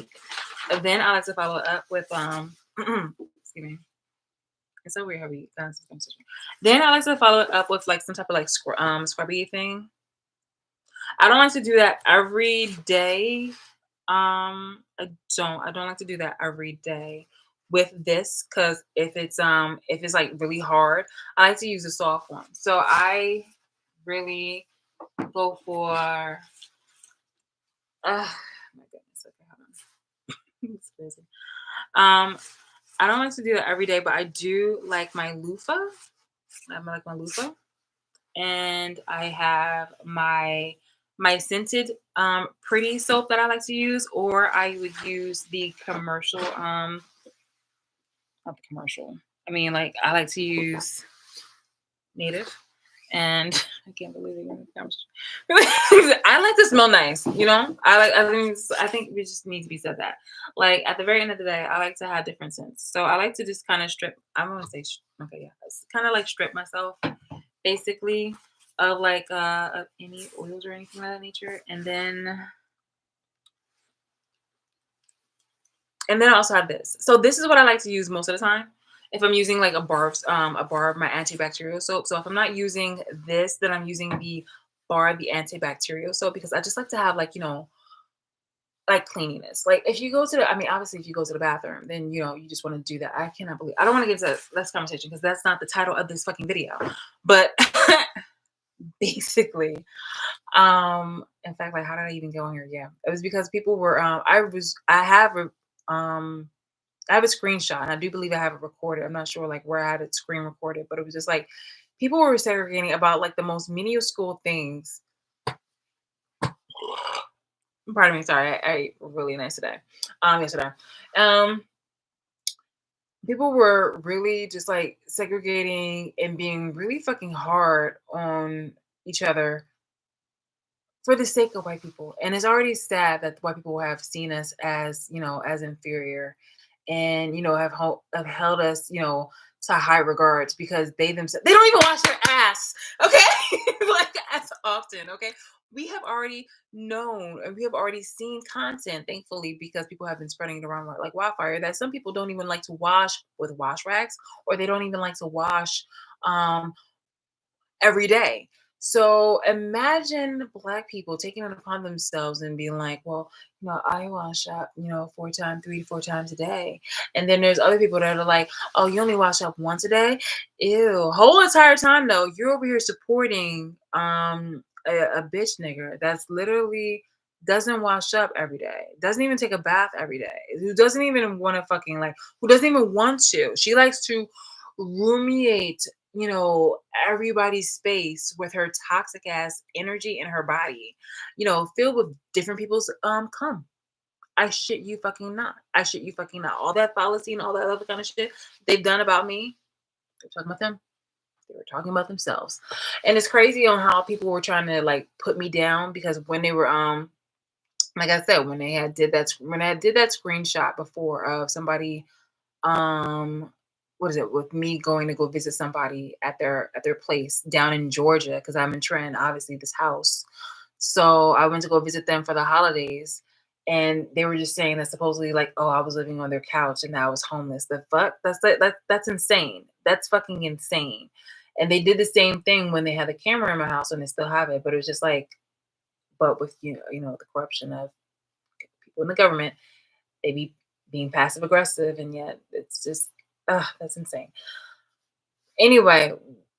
With excuse me. It's so weird how we got into this conversation. Then I like to follow it up with like some type of like scrubby thing. I don't like to do that every day. I don't like to do that every day. with this, because if it's like really hard, I like to use a soft one. So I really go for my goodness, okay, hold on. It's crazy. I don't like to do that every day, but I do like my loofah. I like my loofah, and I have my scented pretty soap that I like to use, or I would use the commercial not the commercial. I mean, like, I like to use Native, and I can't believe it. I like to smell nice, you know. I think we just need to be said that. Like, at the very end of the day, I like to have different scents. So I like to just kind of strip. I'm gonna say okay, yeah, it's kind of like strip myself basically of like of any oils or anything of that nature, and then I also have this. So this is what I like to use most of the time. If I'm using like a bar of my antibacterial soap. So if I'm not using this, then I'm using the bar of the antibacterial soap, because I just like to have, like, like, cleanliness. Like, if you go to I mean, obviously if you go to the bathroom, then you just want to do that. I don't want to get into that conversation because that's not the title of this fucking video. But basically, in fact, like, how did I even go on here? Yeah. It was because people were I have a screenshot, and I do believe I have it recorded. I'm not sure like where I had it screen recorded, but it was just like people were segregating about like the most minuscule things. Pardon me, sorry, I ate really nice today. Yesterday. Um, People were really just like segregating and being really fucking hard on each other for the sake of white people. And it's already sad that white people have seen us as, as inferior, and, have held us, to high regards, because they themselves, they don't even wash their ass. Okay. Like, as often. Okay. We have already known, and we have already seen content, thankfully, because people have been spreading it around like wildfire, that some people don't even like to wash with wash rags, or they don't even like to wash um every day. So imagine Black people taking it upon themselves and being like, well, I wash up, 3 to 4 times a day. And then there's other people that are like, oh, you only wash up once a day? Ew. Whole entire time though, you're over here supporting a bitch nigger that's literally doesn't wash up every day, doesn't even take a bath every day, who doesn't even want to fucking like, who doesn't even want to. She likes to ruminate, everybody's space with her toxic ass energy in her body, filled with different people's cum. I shit you fucking not. I shit you fucking not. All that fallacy and all that other kind of shit they've done about me, they're talking about them. They were talking about themselves. And it's crazy on how people were trying to like put me down, because when they were like I said, when I did that screenshot before of somebody, um what is it, with me going to go visit somebody at their place down in Georgia, because I'm in Trenton, obviously, this house. So I went to go visit them for the holidays, and they were just saying that supposedly, like, oh, I was living on their couch and I was homeless. The fuck? That's insane. That's fucking insane. And they did the same thing when they had the camera in my house, and they still have it, but it was just like, but with the corruption of people in the government, they be being passive aggressive, and yet it's just, that's insane. Anyway,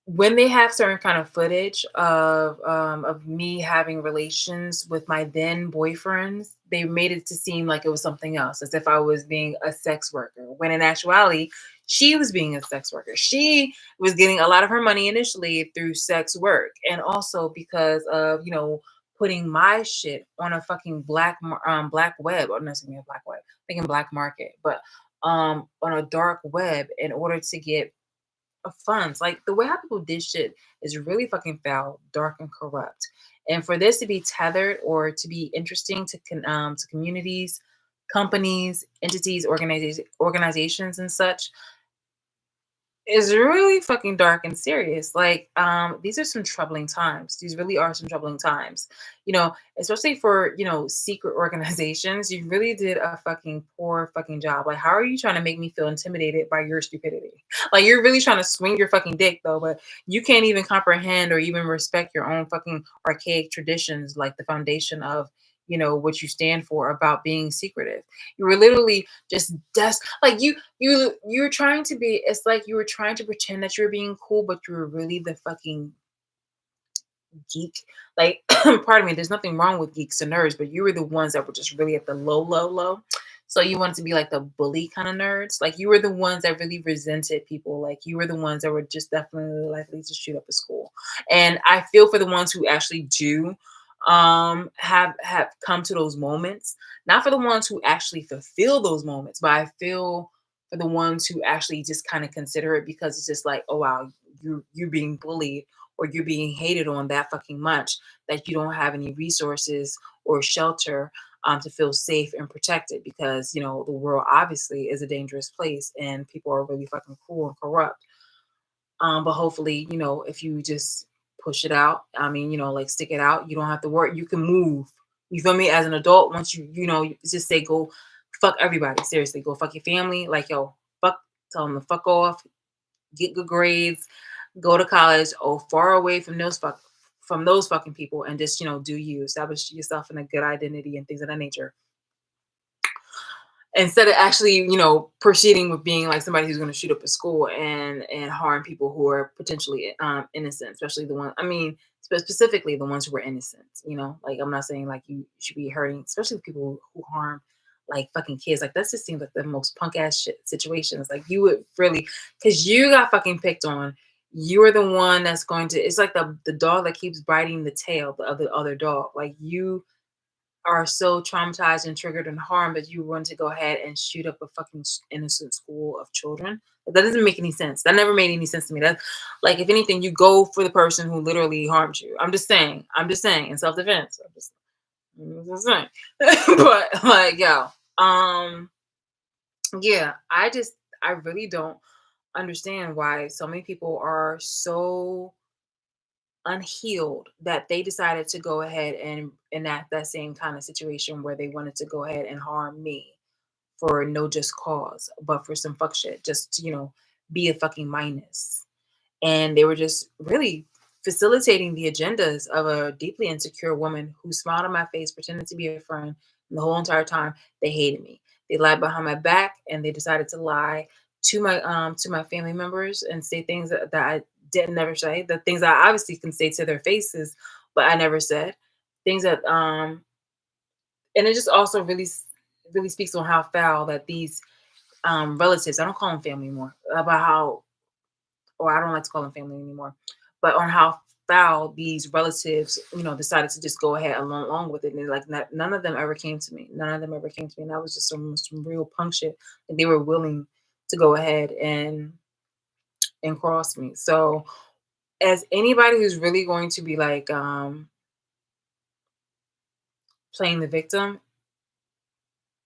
when they have certain kind of footage of me having relations with my then boyfriends, they made it to seem like it was something else, as if I was being a sex worker, when in actuality, she was being a sex worker. She was getting a lot of her money initially through sex work, and also because of putting my shit on a fucking black web, or not necessarily a black web, thinking black market, but on a dark web, in order to get of funds. Like, the way how people did shit is really fucking foul, dark, and corrupt. And for this to be tethered or to be interesting to communities, companies, entities, organizations, and such, is really fucking dark and serious. Like, these are some troubling times. These really are some troubling times. Especially for, secret organizations. You really did a fucking poor fucking job. Like, how are you trying to make me feel intimidated by your stupidity? Like, you're really trying to swing your fucking dick though, but you can't even comprehend or even respect your own fucking archaic traditions, like the foundation of, you know, what you stand for about being secretive. You were literally just like you're trying to be, it's like you were trying to pretend that you were being cool, but you were really the fucking geek. Like, pardon me, there's nothing wrong with geeks and nerds, but you were the ones that were just really at the low. So you wanted to be like the bully kind of nerds. Like you were the ones that really resented people. Like you were the ones that were just definitely likely to shoot up a school. And I feel for the ones who actually do have come to those moments. Not for the ones who actually fulfill those moments, but I feel for the ones who actually just kind of consider it because it's just like, oh wow, you're being bullied or you're being hated on that fucking much that you don't have any resources or shelter to feel safe and protected because you know the world obviously is a dangerous place and people are really fucking cruel and corrupt. But hopefully, you know, if you just push it out, I mean, you know, like stick it out, you don't have to worry. You can move. You feel me? As an adult, once you know, you just say go fuck everybody. Seriously, go fuck your family. Like yo, fuck, tell them to fuck off, get good grades, go to college, or far away from those fucking people, and just you know do you establish yourself in a good identity and things of that nature instead of actually, you know, proceeding with being like somebody who's going to shoot up a school and harm people who are potentially innocent, especially the one. I mean, specifically the ones who were innocent. You know, like I'm not saying like you should be hurting, especially people who harm like fucking kids. Like that just seems like the most punk ass shit situations. Like you would really, because you got fucking picked on. You're the one that's going to. It's like the dog that keeps biting the tail of the other dog. Like you are so traumatized and triggered and harmed that you want to go ahead and shoot up a fucking innocent school of children. That doesn't make any sense. That never made any sense to me. That, like, if anything, you go for the person who literally harmed you. I'm just saying. I'm just saying in self defense. I'm just saying. But like, yo, yeah, I really don't understand why so many people are so unhealed that they decided to go ahead and enact that same kind of situation where they wanted to go ahead and harm me for no just cause, but for some fuck shit, just to, you know, be a fucking minus. And they were just really facilitating the agendas of a deeply insecure woman who smiled on my face, pretended to be a friend, and the whole entire time they hated me. They lied behind my back and they decided to lie to my family members and say things that I didn't never say, the things that I obviously can say to their faces, but I never said. Things that and it just also really speaks on how foul that these relatives, I don't call them family anymore, about how, or I don't like to call them family anymore, but on how foul these relatives, you know, decided to just go ahead along with it. And like none of them ever came to me. None of them ever came to me. And that was just some real punk shit. And they were willing to go ahead and cross me. So as anybody who's really going to be like playing the victim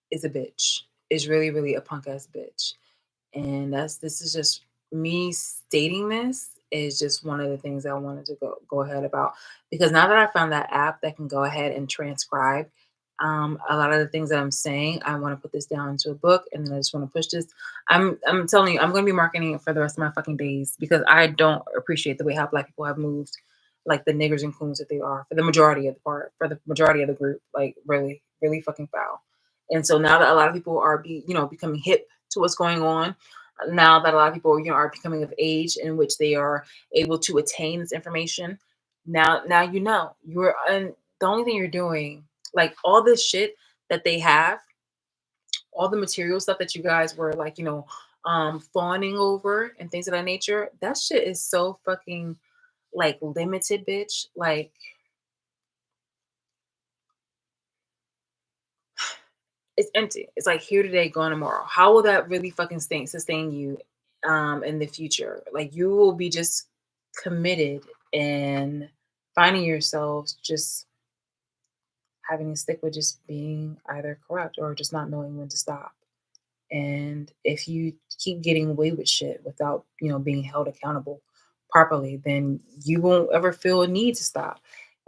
is a bitch. Is really, really a punk ass bitch. And this is just me stating this is just one of the things I wanted to go ahead about because now that I found that app that can go ahead and transcribe a lot of the things that I'm saying, I want to put this down into a book and then I just want to push this. I'm telling you, I'm going to be marketing it for the rest of my fucking days because I don't appreciate the way how black people have moved, like the niggers and coons that they are for the majority of the part, for the majority of the group, like really, really fucking foul. And so now that a lot of people are becoming hip to what's going on, now that a lot of people are becoming of age in which they are able to attain this information, now you know you're and the only thing you're doing, like all this shit that they have, all the material stuff that you guys were like fawning over and things of that nature, that shit is so fucking like limited, bitch. Like it's empty. It's like here today, gone tomorrow. How will that really fucking sustain you in the future? Like you will be just committed and finding yourselves just having to stick with just being either corrupt or just not knowing when to stop. And if you keep getting away with shit without, being held accountable properly, then you won't ever feel a need to stop.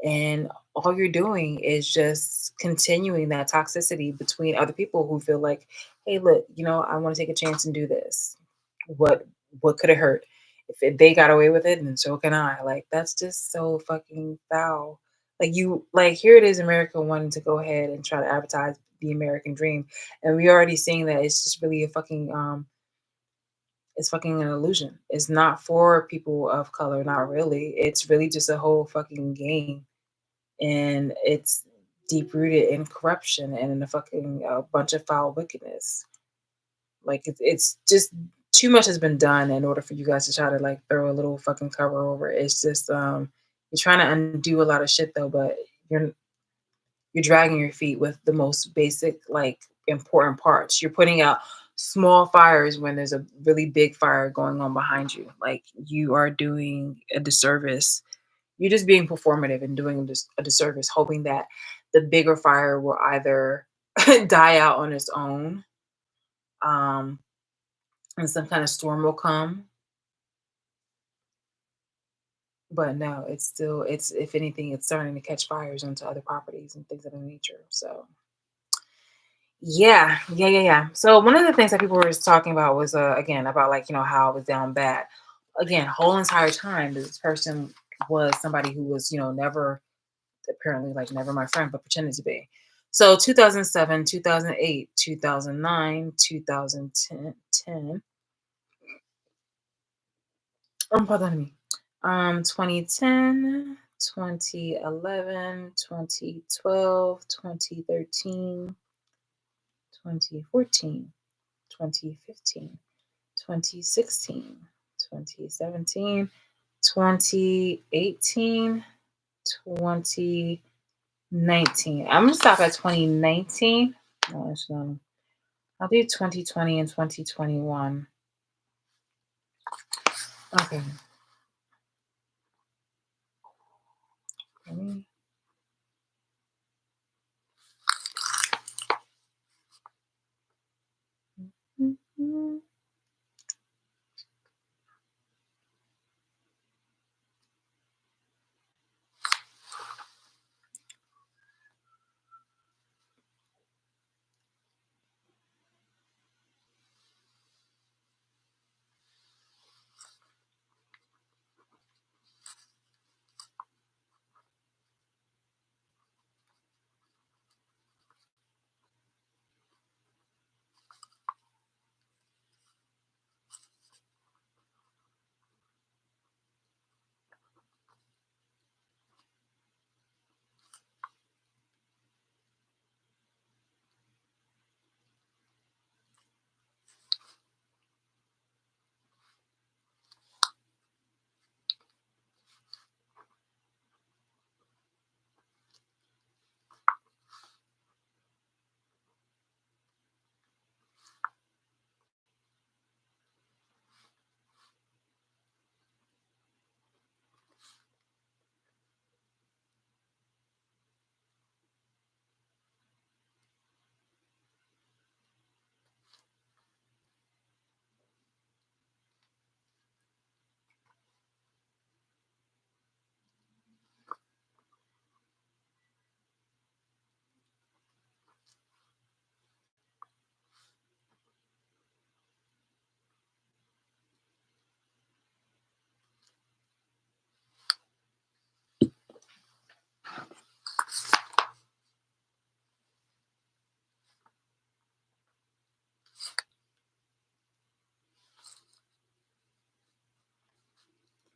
And all you're doing is just continuing that toxicity between other people who feel like, hey, look, I want to take a chance and do this. What could it hurt? If they got away with it, then so can I. Like that's just so fucking foul. Here it is, America wanting to go ahead and try to advertise the American dream, and we already seeing that it's just really a fucking it's fucking an illusion. It's not for people of color, not really. It's really just a whole fucking game, and it's deep rooted in corruption and in a fucking bunch of foul wickedness. It's just too much has been done in order for you guys to try to like throw a little fucking cover over it. It's just you're trying to undo a lot of shit though, but you're you're dragging your feet with the most basic like important parts. You're putting out small fires when there's a really big fire going on behind you. Like you are doing a disservice. You're just being performative and doing a disservice, hoping that the bigger fire will either die out on its own, um, and some kind of storm will come. But no, it's if anything, it's starting to catch fires onto other properties and things of that nature. So yeah. So one of the things that people were just talking about was again about like how I was down bad. Again, whole entire time this person was somebody who was never apparently like never my friend, but pretended to be. So 2007, 2008, 2009, 2010, pardon me. 2010, 2011, 2012, 2013, 2014, 2015, 2016, 2017, 2018, 2019. I'm gonna stop at 2019. No, I'll do 2020 and 2021. Okay. Let me- Mhm.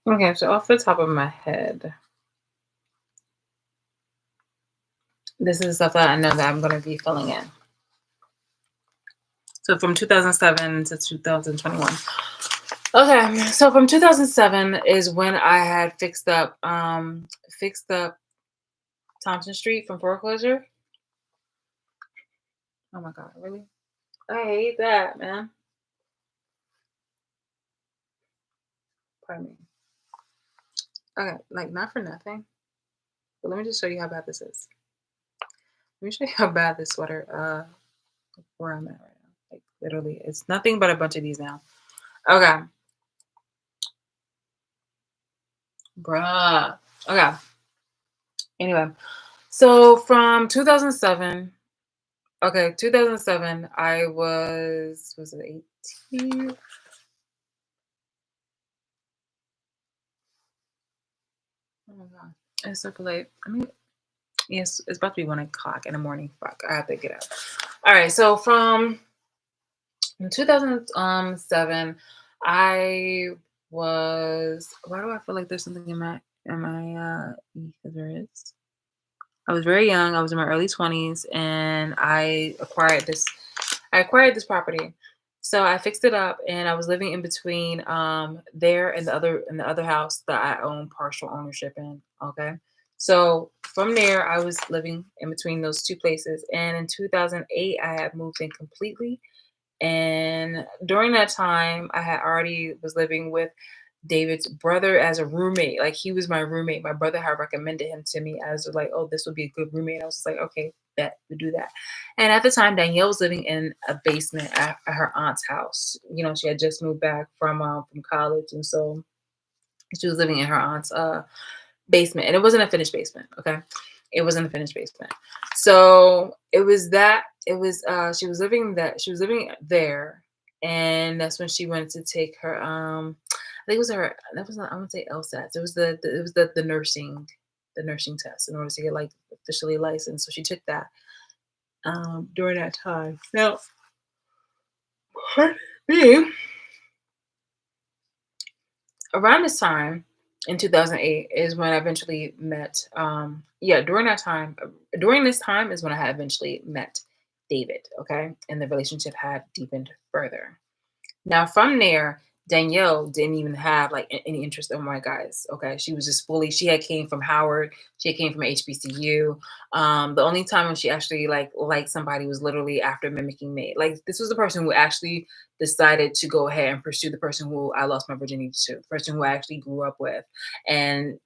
Okay, so off the top of my head, this is the stuff that I know that I'm going to be filling in. So from 2007 to 2021. Okay, so from 2007 is when I had fixed up Thompson Street from foreclosure. Oh my god, really? I hate that, man. Pardon me. Okay, like not for nothing, but let me just show you how bad this is. Let me show you how bad this sweater where I'm at right now. Like literally, it's nothing but a bunch of these now. Okay, bruh. Okay. Anyway, so from 2007. Okay, 2007. I was it 18? Oh my god, it's super late. I mean, Yes, it's about to be 1 o'clock in the morning. Fuck, I have to get up. All right, so from in 2007, I was. Why do I feel like there's something in my? Because there is. I was very young. I was in my early 20s, and I acquired this property. So I fixed it up, and I was living in between there and the other house that I own partial ownership in. Okay, so from there, I was living in between those two places, and in 2008, I had moved in completely. And during that time, I had already was living with David's brother as a roommate. Like he was my roommate. My brother had recommended him to me as like, oh, this would be a good roommate. I was just like, okay, bet we do that. And at the time, Danielle was living in a basement at her aunt's house. She had just moved back from college, and so she was living in her aunt's basement, and it wasn't a finished basement. Okay, it wasn't a finished basement. So she was living there, and that's when she went to take her I think it was her that was not I wouldn't say LSATs. It was the nursing test in order to get like officially licensed. So she took that during that time. Now me around this time in 2008 is when I eventually met yeah, during this time is when I had eventually met David. Okay, and the relationship had deepened further. Now from there, Danielle didn't even have like any interest in white guys. Okay, she was just fully. She had came from Howard. She had came from HBCU. The only time when she actually like liked somebody was literally after mimicking me. Like this was the person who actually decided to go ahead and pursue the person who I lost my virginity to, the person who I actually grew up with, and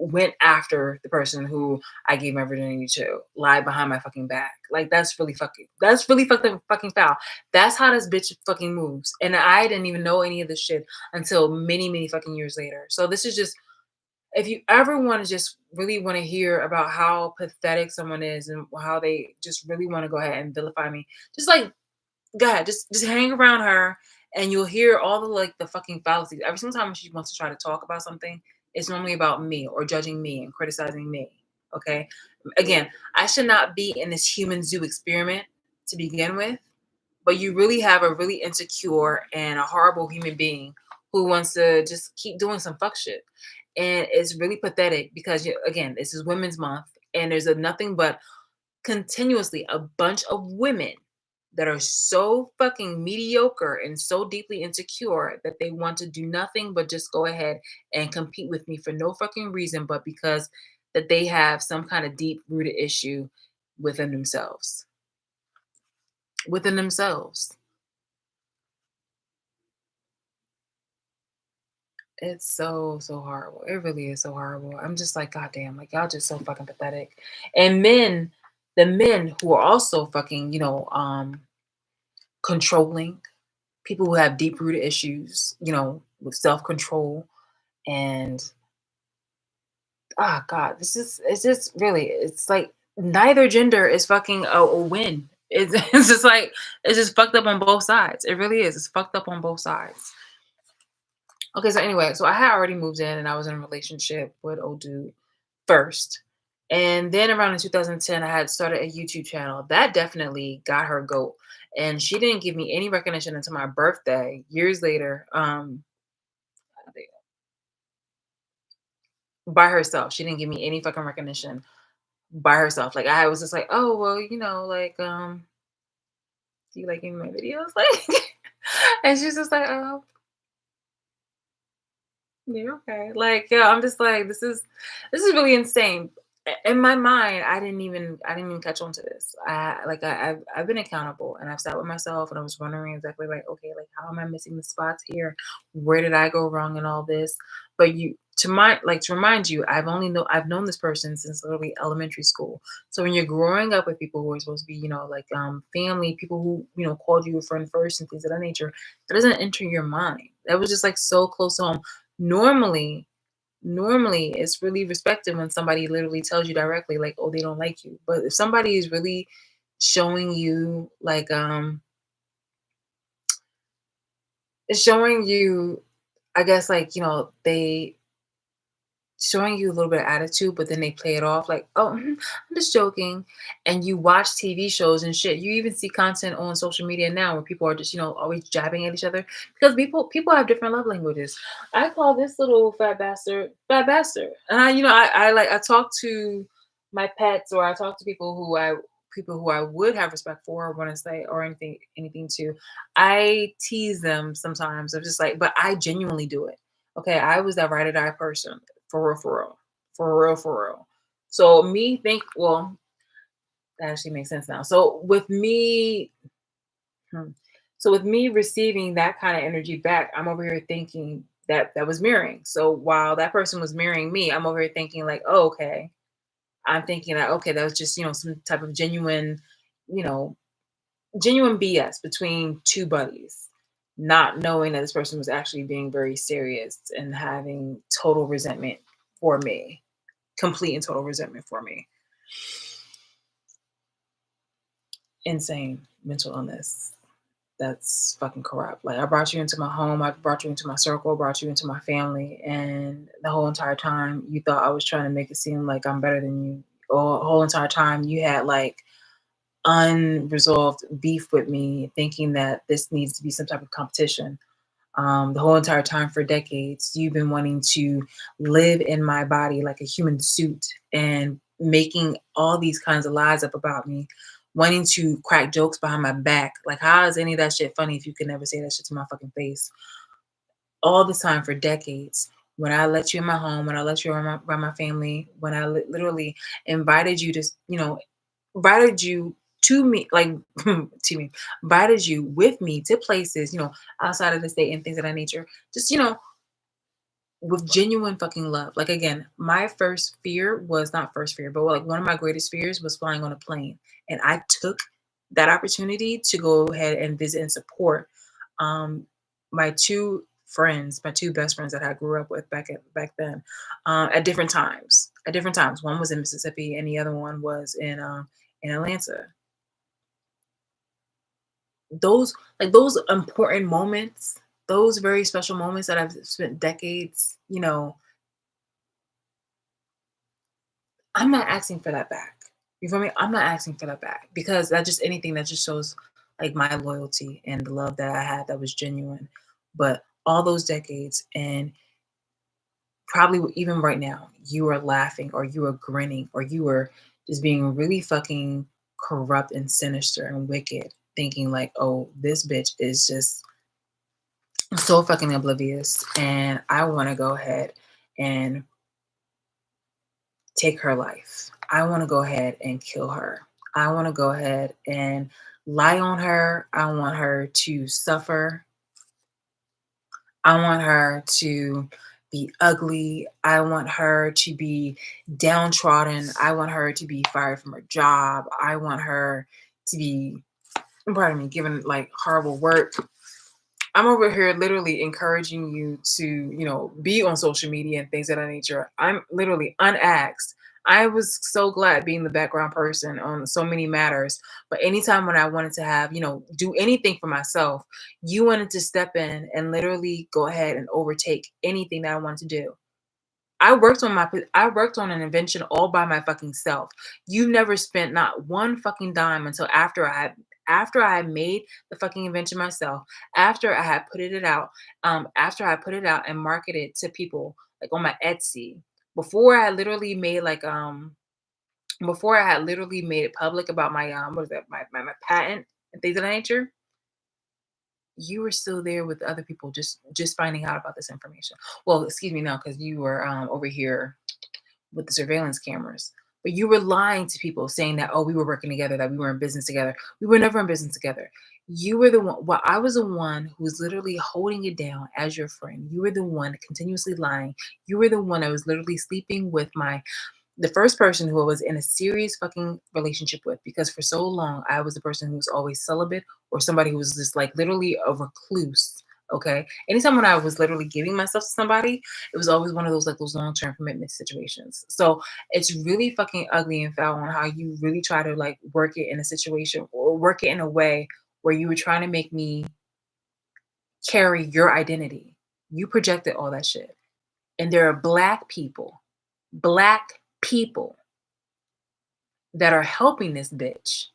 went after the person who I gave my virginity to, lied behind my fucking back. Like that's really fucking fucking foul. That's how this bitch fucking moves. And I didn't even know any of this shit until many, many fucking years later. So this is just if you ever want to just really want to hear about how pathetic someone is and how they just really want to go ahead and vilify me, just like go ahead, just hang around her and you'll hear all the like the fucking fallacies. Every single time she wants to try to talk about something, it's normally about me or judging me and criticizing me. Okay. Again, I should not be in this human zoo experiment to begin with, but you really have a really insecure and a horrible human being who wants to just keep doing some fuck shit. And it's really pathetic because again, this is Women's Month and there's nothing but continuously a bunch of women that are so fucking mediocre and so deeply insecure that they want to do nothing but just go ahead and compete with me for no fucking reason but because that they have some kind of deep rooted issue within themselves. Within themselves. It's so horrible. It really is so horrible. I'm just like, God damn, like y'all just so fucking pathetic. And the men who are also fucking, controlling, people who have deep rooted issues, with self control and God, it's just really it's like neither gender is fucking a win. It's, it's just like it's just fucked up on both sides. It really is. It's fucked up on both sides. Okay, so anyway, so I had already moved in and I was in a relationship with old dude first. And then around in 2010, I had started a YouTube channel. That definitely got her goat. And she didn't give me any recognition until my birthday, years later, by herself. She didn't give me any fucking recognition by herself. Like I was just like, oh well, like do you like any of my videos? Like and she's just like, oh, yeah, okay. Like, yeah, I'm just like, this is really insane. In my mind, I didn't even catch on to this. I've been accountable and I've sat with myself and I was wondering exactly like, okay, like how am I missing the spots here? Where did I go wrong in all this? But to remind you, I've known this person since literally elementary school. So when you're growing up with people who are supposed to be, like family, people who, called you a friend first and things of that nature, that doesn't enter your mind. That was just like so close to home. Normally, normally it's really respected when somebody literally tells you directly like, oh, they don't like you. But if somebody is really showing you like it's showing you, I guess, like, they showing you a little bit of attitude, but then they play it off like, oh, I'm just joking. And you watch TV shows and shit. You even see content on social media now where people are just, always jabbing at each other because people have different love languages. I call this little fat bastard. And I talk to my pets, or I talk to people who I would have respect for or want to say or anything to. I tease them sometimes. I'm just like, but I genuinely do it. Okay, I was that ride or die person. For real, for real. For real, for real. So that actually makes sense now. Hmm. So with me receiving that kind of energy back, I'm over here thinking that was mirroring. So while that person was mirroring me, I'm over here thinking like, oh, okay. I'm thinking that okay, that was just, some type of you know, genuine BS between two buddies, not knowing that this person was actually being very serious and having total resentment for me, complete and total resentment for me. Insane mental illness. That's fucking corrupt. Like I brought you into my home, I brought you into my circle, brought you into my family, and the whole entire time you thought I was trying to make it seem like I'm better than you. Or the whole entire time you had like unresolved beef with me, thinking that this needs to be some type of competition. The whole entire time for decades, you've been wanting to live in my body like a human suit and making all these kinds of lies up about me, wanting to crack jokes behind my back. Like, how is any of that shit funny if you can never say that shit to my fucking face? All this time for decades. When I let you in my home, when I let you around my family, when I literally invited you to, invited you to me, like to me, invited you with me to places, outside of the state and things of that nature. Just, with genuine fucking love. Like again, my first fear was not first fear, but like one of my greatest fears was flying on a plane. And I took that opportunity to go ahead and visit and support um my two friends, my two best friends that I grew up with back then, at different times. At different times. One was in Mississippi and the other one was in Atlanta. Those important moments, those very special moments that I've spent decades, I'm not asking for that back. You feel me? I'm not asking for that back because that just anything that just shows like my loyalty and the love that I had that was genuine. But all those decades and probably even right now, you are laughing or you are grinning or you are just being really fucking corrupt and sinister and wicked, thinking like, oh, this bitch is just so fucking oblivious and I want to go ahead and take her life. I want to go ahead and kill her. I want to go ahead and lie on her. I want her to suffer. I want her to be ugly. I want her to be downtrodden. I want her to be fired from her job. I want her to be, pardon me, given like horrible work. I'm over here literally encouraging you to, be on social media and things of that nature. I'm literally unasked. I was so glad being the background person on so many matters. But anytime when I wanted to have, do anything for myself, you wanted to step in and literally go ahead and overtake anything that I wanted to do. I worked on an invention all by my fucking self. You never spent not one fucking dime until after I had made the fucking invention myself, after I had put it out, after I put it out and marketed to people like on my Etsy, before I literally made before I had literally made it public about my what is that, my patent and things of that nature, you were still there with the other people just finding out about this information. Well, excuse me now, because you were over here with the surveillance cameras. But you were lying to people saying that, oh, we were working together, that we were in business together. We were never in business together. You were the one, well, I was the one who was literally holding it down as your friend. You were the one continuously lying. You were the one that was literally sleeping with the first person who I was in a serious fucking relationship with, because for so long I was the person who was always celibate or somebody who was just like literally a recluse. Okay. Anytime when I was literally giving myself to somebody, it was always one of those like those long-term commitment situations. So it's really fucking ugly and foul on how you really try to like work it in a situation or work it in a way where you were trying to make me carry your identity. You projected all that shit. And there are black people Black people that are helping this bitch.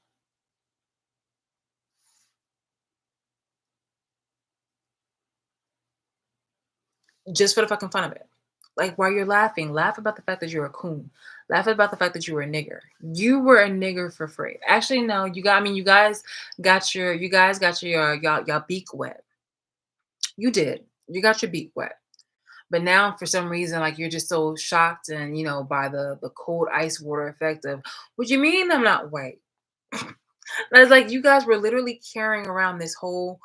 Just for the fucking fun of it. Like, while you're laughing, laugh about the fact that you're a coon. Laugh about the fact that you were a nigger. You were a nigger for free. Actually, no, you guys got your y'all beak wet. You did. You got your beak wet. But now for some reason, like, you're just so shocked and by the cold ice water effect of, what you mean I'm not white? It's like you guys were literally carrying around this whole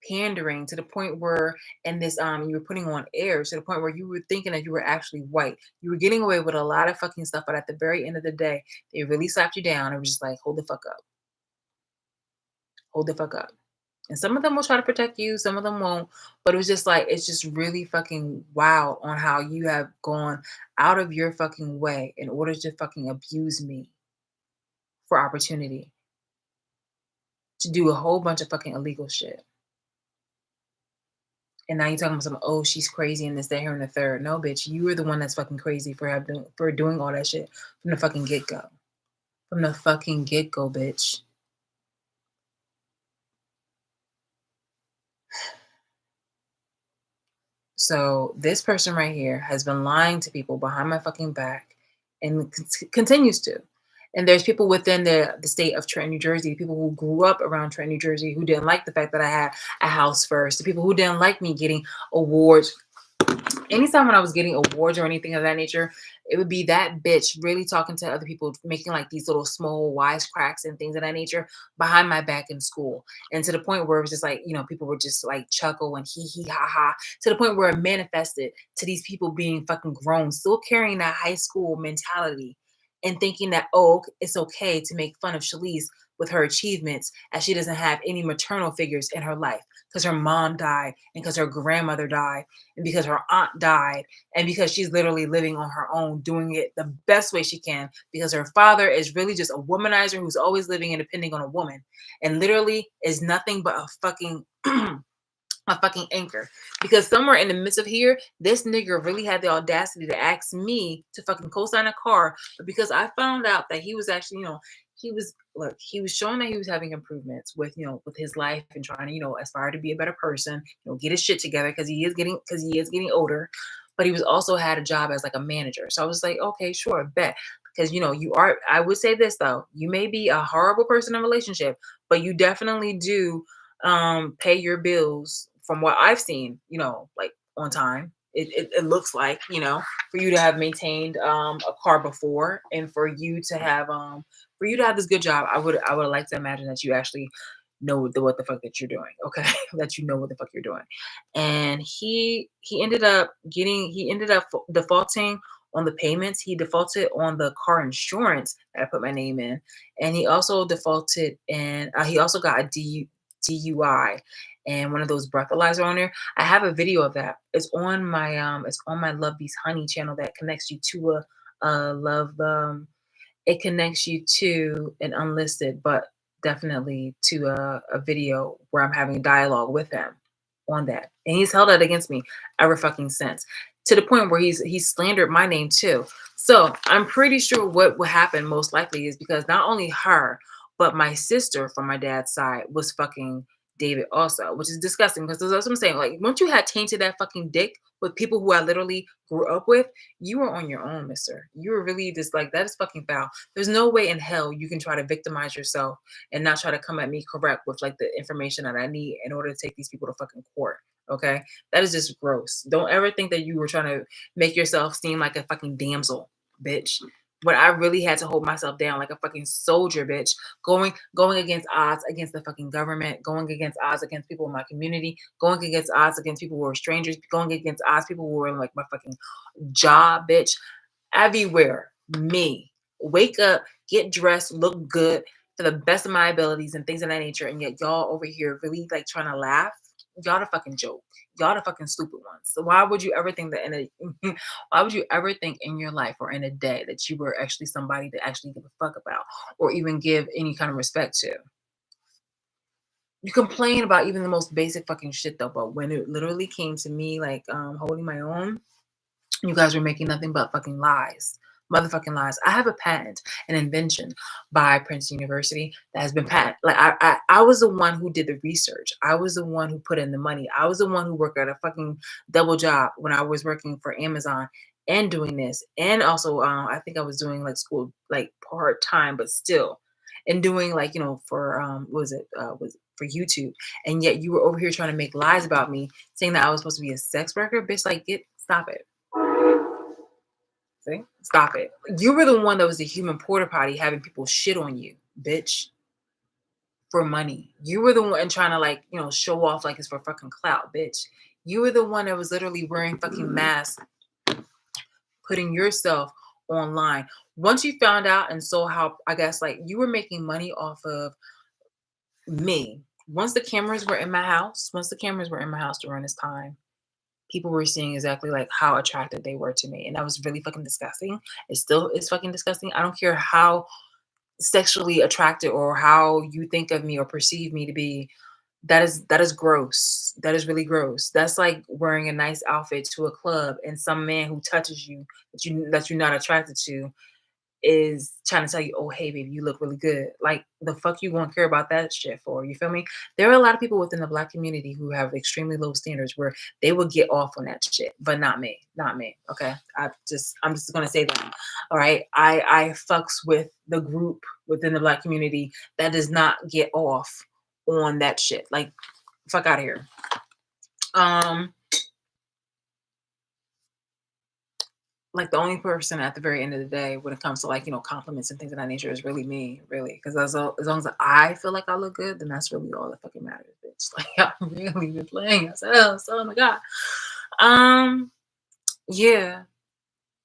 pandering to the point where, and this you were putting on airs to the point where you were thinking that you were actually white. You were getting away with a lot of fucking stuff, but at the very end of the day, they really slapped you down and was just like, hold the fuck up. Hold the fuck up. And some of them will try to protect you, some of them won't. But it was just like, it's just really fucking wild on how you have gone out of your fucking way in order to fucking abuse me for opportunity to do a whole bunch of fucking illegal shit. And now you're talking about some, oh, she's crazy and this, that, here, and the third. No, bitch, you were the one that's fucking crazy for doing all that shit from the fucking get go. From the fucking get go, bitch. So this person right here has been lying to people behind my fucking back and continues to. And there's people within the state of Trenton, New Jersey, people who grew up around Trenton, New Jersey, who didn't like the fact that I had a house first, the people who didn't like me getting awards. Anytime when I was getting awards or anything of that nature, it would be that bitch really talking to other people, making like these little small wisecracks and things of that nature behind my back in school. And to the point where it was just like, people would just like chuckle and hee ha ha, to the point where it manifested to these people being fucking grown, still carrying that high school mentality and thinking that, oh, it's okay to make fun of Shalise with her achievements as she doesn't have any maternal figures in her life because her mom died and because her grandmother died and because her aunt died and because she's literally living on her own, doing it the best way she can because her father is really just a womanizer who's always living and depending on a woman and literally is nothing but a fucking a fucking anchor. Because somewhere in the midst of here, this nigger really had the audacity to ask me to fucking co-sign a car, but because I found out that he was actually, he was showing that he was having improvements with, with his life and trying to, aspire to be a better person, get his shit together because he is getting older. But he was also had a job as like a manager. So I was like, okay, sure, bet. Because I would say this though, you may be a horrible person in a relationship, but you definitely do pay your bills from what I've seen, like on time. It looks like, for you to have maintained a car before and for you to have this good job, I would like to imagine that you actually know what the fuck that you're doing. Okay. That you know what the fuck you're doing. And he ended up defaulting on the payments. He defaulted on the car insurance that I put my name in. And he also defaulted and he also got a DUI and one of those breathalyzer on there. I have a video of that. It's on my Love These Honey channel that connects you to a love it connects you to an unlisted, but definitely to a video where I'm having a dialogue with him on that. And he's held that against me ever fucking since. To the point where he's slandered my name too. So I'm pretty sure what would happen most likely is because not only her, but my sister from my dad's side was fucking David also, which is disgusting because that's what I'm saying. Like, once you had tainted that fucking dick with people who I literally grew up with, you were on your own, mister. You were really just like, that is fucking foul. There's no way in hell you can try to victimize yourself and not try to come at me correct with like the information that I need in order to take these people to fucking court. Okay. That is just gross. Don't ever think that you were trying to make yourself seem like a fucking damsel, bitch. But I really had to hold myself down like a fucking soldier, bitch, going against odds against the fucking government, going against odds against people in my community, going against odds against people who are strangers, going against odds people who are in like my fucking job, bitch. Everywhere. Me. Wake up, get dressed, look good to the best of my abilities and things of that nature. And yet y'all over here really like trying to laugh. Y'all the fucking joke. Y'all the fucking stupid ones. So why would you ever think that why would you ever think in your life or in a day that you were actually somebody to actually give a fuck about or even give any kind of respect to? You complain about even the most basic fucking shit though, but when it literally came to me like holding my own, You guys were making nothing but fucking lies. Motherfucking lies. I have a patent, an invention by Princeton University that has been patent. Like I was the one who did the research. I was the one who put in the money. I was the one who worked at a fucking double job when I was working for Amazon and doing this. And also I think I was doing like school like part time, but still. And doing like, for what was it? Was for YouTube. And yet you were over here trying to make lies about me, saying that I was supposed to be a sex worker. Bitch, like stop it. See? Stop it. You were the one that was the human porta potty having people shit on you, bitch, for money. You were the one trying to like, show off like it's for fucking clout, bitch. You were the one that was literally wearing fucking masks, putting yourself online. Once you found out and saw how, I guess, like you were making money off of me. Once the cameras were in my house, during this time, people were seeing exactly like how attracted they were to me. And that was really fucking disgusting. It still is fucking disgusting. I don't care how sexually attracted or how you think of me or perceive me to be. That is gross. That is really gross. That's like wearing a nice outfit to a club and some man who touches you that you're not attracted to is trying to tell you, oh, hey, baby, you look really good. Like, the fuck you won't care about that shit for? You feel me? There are a lot of people within the Black community who have extremely low standards where they will get off on that shit, but not me. Not me. Okay. I'm just gonna say that. All right. I fucks with the group within the Black community that does not get off on that shit. Like, fuck out of here. Like the only person at the very end of the day when it comes to like compliments and things of that nature is really me, really, because as long as I feel like I look good, then that's really all that fucking matters, bitch. Like I'm really just playing ourselves. Oh my god. Yeah,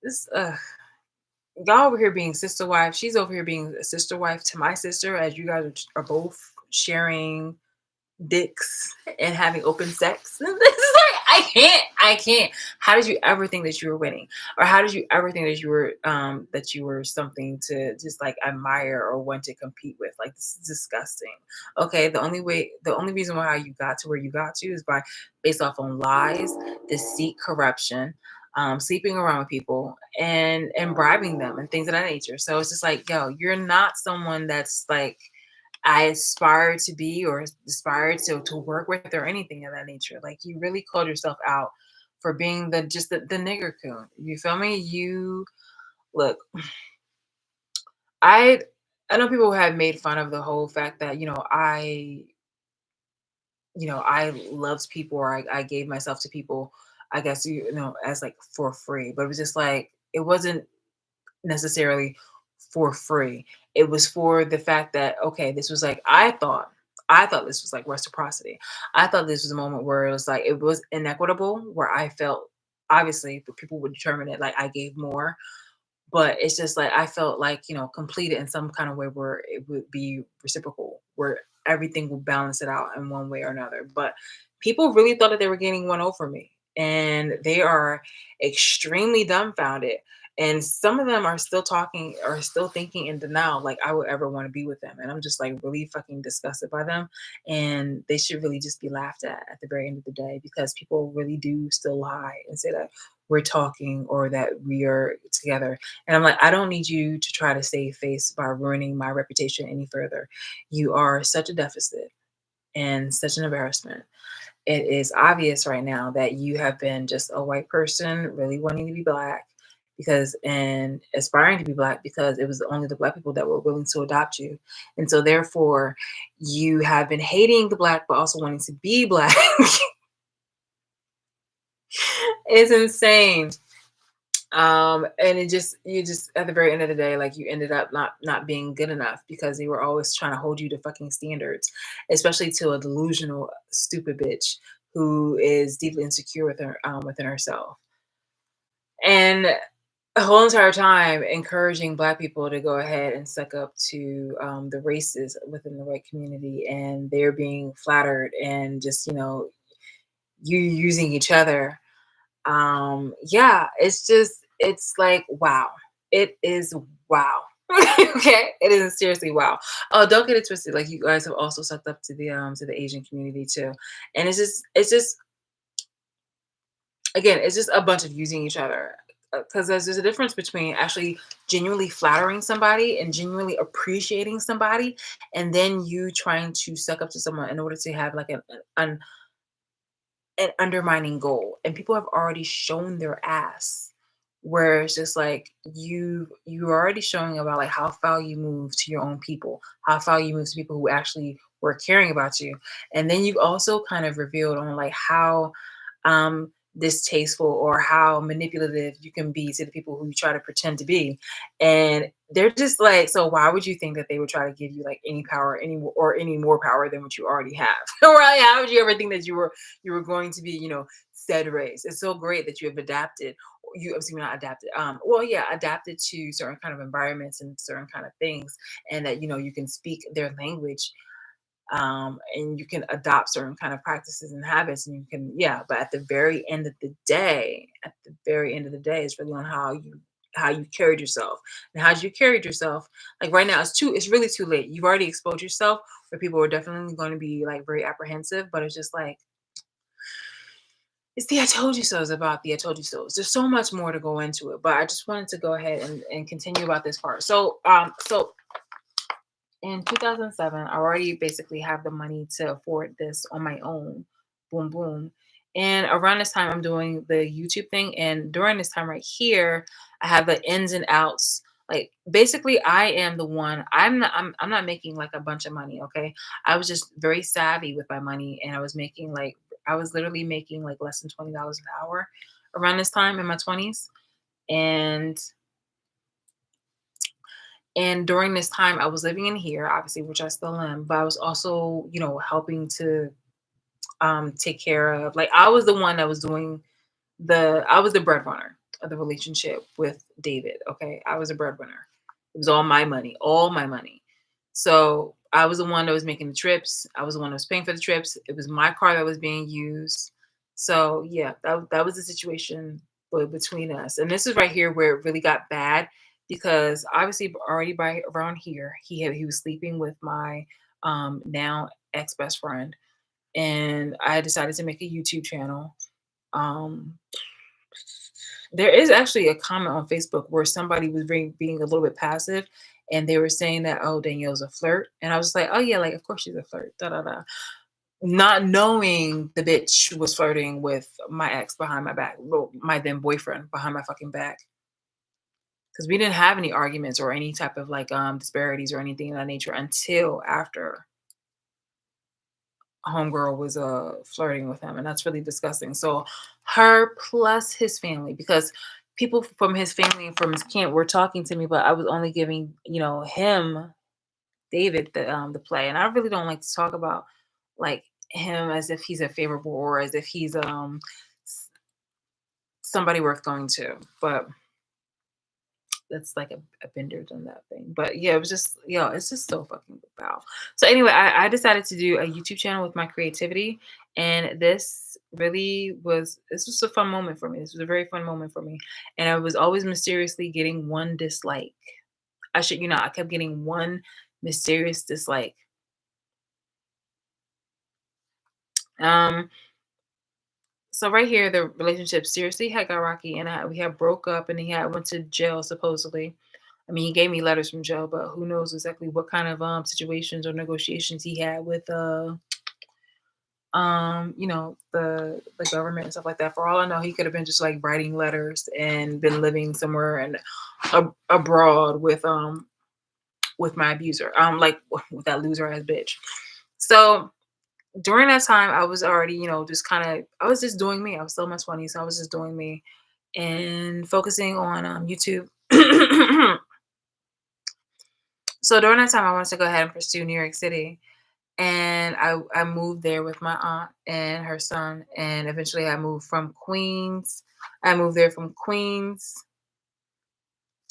this y'all over here being sister wife, she's over here being a sister wife to my sister, as you guys are both sharing dicks and having open sex. This is like I can't. How did you ever think that you were winning? Or how did you ever think that you were something to just like admire or want to compete with? Like this is disgusting. Okay, the only reason why you got to where you got to is based off on lies, deceit, corruption, sleeping around with people and bribing them and things of that nature. So it's just like, yo, you're not someone that's like I aspire to be or aspire to work with or anything of that nature. Like you really called yourself out for being the nigger coon. You feel me? You look, I I know people have made fun of the whole fact that, I loved people or I gave myself to people, I guess as like for free. But it was just like it wasn't necessarily for free. It was for the fact that okay, this was like I thought this was like reciprocity. I thought this was a moment where it was like it was inequitable, where I felt obviously the people would determine it like I gave more, but it's just like I felt like completed in some kind of way where it would be reciprocal, where everything would balance it out in one way or another. But people really thought that they were getting one over me, and they are extremely dumbfounded. And some of them are still talking or still thinking in denial, like I would ever want to be with them. And I'm just like really fucking disgusted by them. And they should really just be laughed at the very end of the day, because people really do still lie and say that we're talking or that we are together. And I'm like, I don't need you to try to save face by ruining my reputation any further. You are such a deficit and such an embarrassment. It is obvious right now that you have been just a white person really wanting to be black and aspiring to be black because it was only the black people that were willing to adopt you. And so therefore you have been hating the black but also wanting to be black. It's insane. And you just at the very end of the day, like you ended up not being good enough because they were always trying to hold you to fucking standards, especially to a delusional stupid bitch who is deeply insecure within herself. And the whole entire time encouraging black people to go ahead and suck up to the races within the white community, and they're being flattered and just you using each other. Yeah, it's like wow. It is wow. Okay, it is seriously wow. Oh, don't get it twisted. Like you guys have also sucked up to the Asian community too, and it's just again, it's just a bunch of using each other. because there's a difference between actually genuinely flattering somebody and genuinely appreciating somebody, and then you trying to suck up to someone in order to have like an undermining goal. And people have already shown their ass, where it's just like you're already showing about like how far you move to your own people, how far you move to people who actually were caring about you. And then you've also kind of revealed on like how distasteful or how manipulative you can be to the people who you try to pretend to be. And they're just like, so why would you think that they would try to give you like any power, any more power than what you already have? Right? How would you ever think that you were going to be, said race? It's so great that you have adapted. You obviously not adapted. Well, yeah, adapted to certain kind of environments and certain kind of things, and that you can speak their language, and you can adopt certain kind of practices and habits, and you can, yeah. But at the very end of the day, it's really on how you carried yourself. And how you carried yourself, like right now, it's really too late. You've already exposed yourself, where people are definitely going to be like very apprehensive. But it's just like, it's the I told you so's about the I told you so's. There's so much more to go into it, but I just wanted to go ahead and continue about this part. So in 2007, I already basically have the money to afford this on my own. Boom, boom. And around this time, I'm doing the YouTube thing. And during this time right here, I have the ins and outs. Like basically, I am the one. I'm not making like a bunch of money. Okay, I was just very savvy with my money, and I was literally making like less than $20 an hour around this time in my 20s. And during this time, I was living in here, obviously, which I still am, but I was also, helping to take care of, like, I was the one that was doing I was the breadwinner of the relationship with David. Okay. I was a breadwinner. It was all my money, all my money. So I was the one that was making the trips. I was the one that was paying for the trips. It was my car that was being used. So yeah, that was the situation between us. And this is right here where it really got bad, because obviously already by around here, he was sleeping with my now ex best friend. And I decided to make a YouTube channel. Um, there is actually a comment on Facebook where somebody was being a little bit passive, and they were saying that, oh, Danielle's a flirt. And I was like, oh, yeah, like, of course she's a flirt. Da, da, da. Not knowing the bitch was flirting with my ex behind my back, well, my then boyfriend behind my fucking back. Because we didn't have any arguments or any type of like disparities or anything of that nature until after homegirl was flirting with him, and that's really disgusting. So her plus his family, because people from his family and from his camp were talking to me, but I was only giving him, David, the play. And I really don't like to talk about like him as if he's a favorable or as if he's somebody worth going to. But that's like a bender than that thing. But yeah, it was just, it's just so fucking foul. So anyway, I decided to do a YouTube channel with my creativity. And this was a fun moment for me. This was a very fun moment for me. And I was always mysteriously getting one dislike. I kept getting one mysterious dislike. Um, so right here, the relationship seriously had got rocky, and we had broke up, and he had went to jail supposedly. I mean, he gave me letters from jail, but who knows exactly what kind of situations or negotiations he had with the government and stuff like that. For all I know, he could have been just like writing letters and been living somewhere and abroad with my abuser, like with that loser ass bitch. So during that time, I was already, I was just doing me. I was still in my 20s, so I was just doing me and focusing on YouTube. So during that time, I wanted to go ahead and pursue New York City. And I moved there with my aunt and her son. And eventually I moved from Queens. I moved there from Queens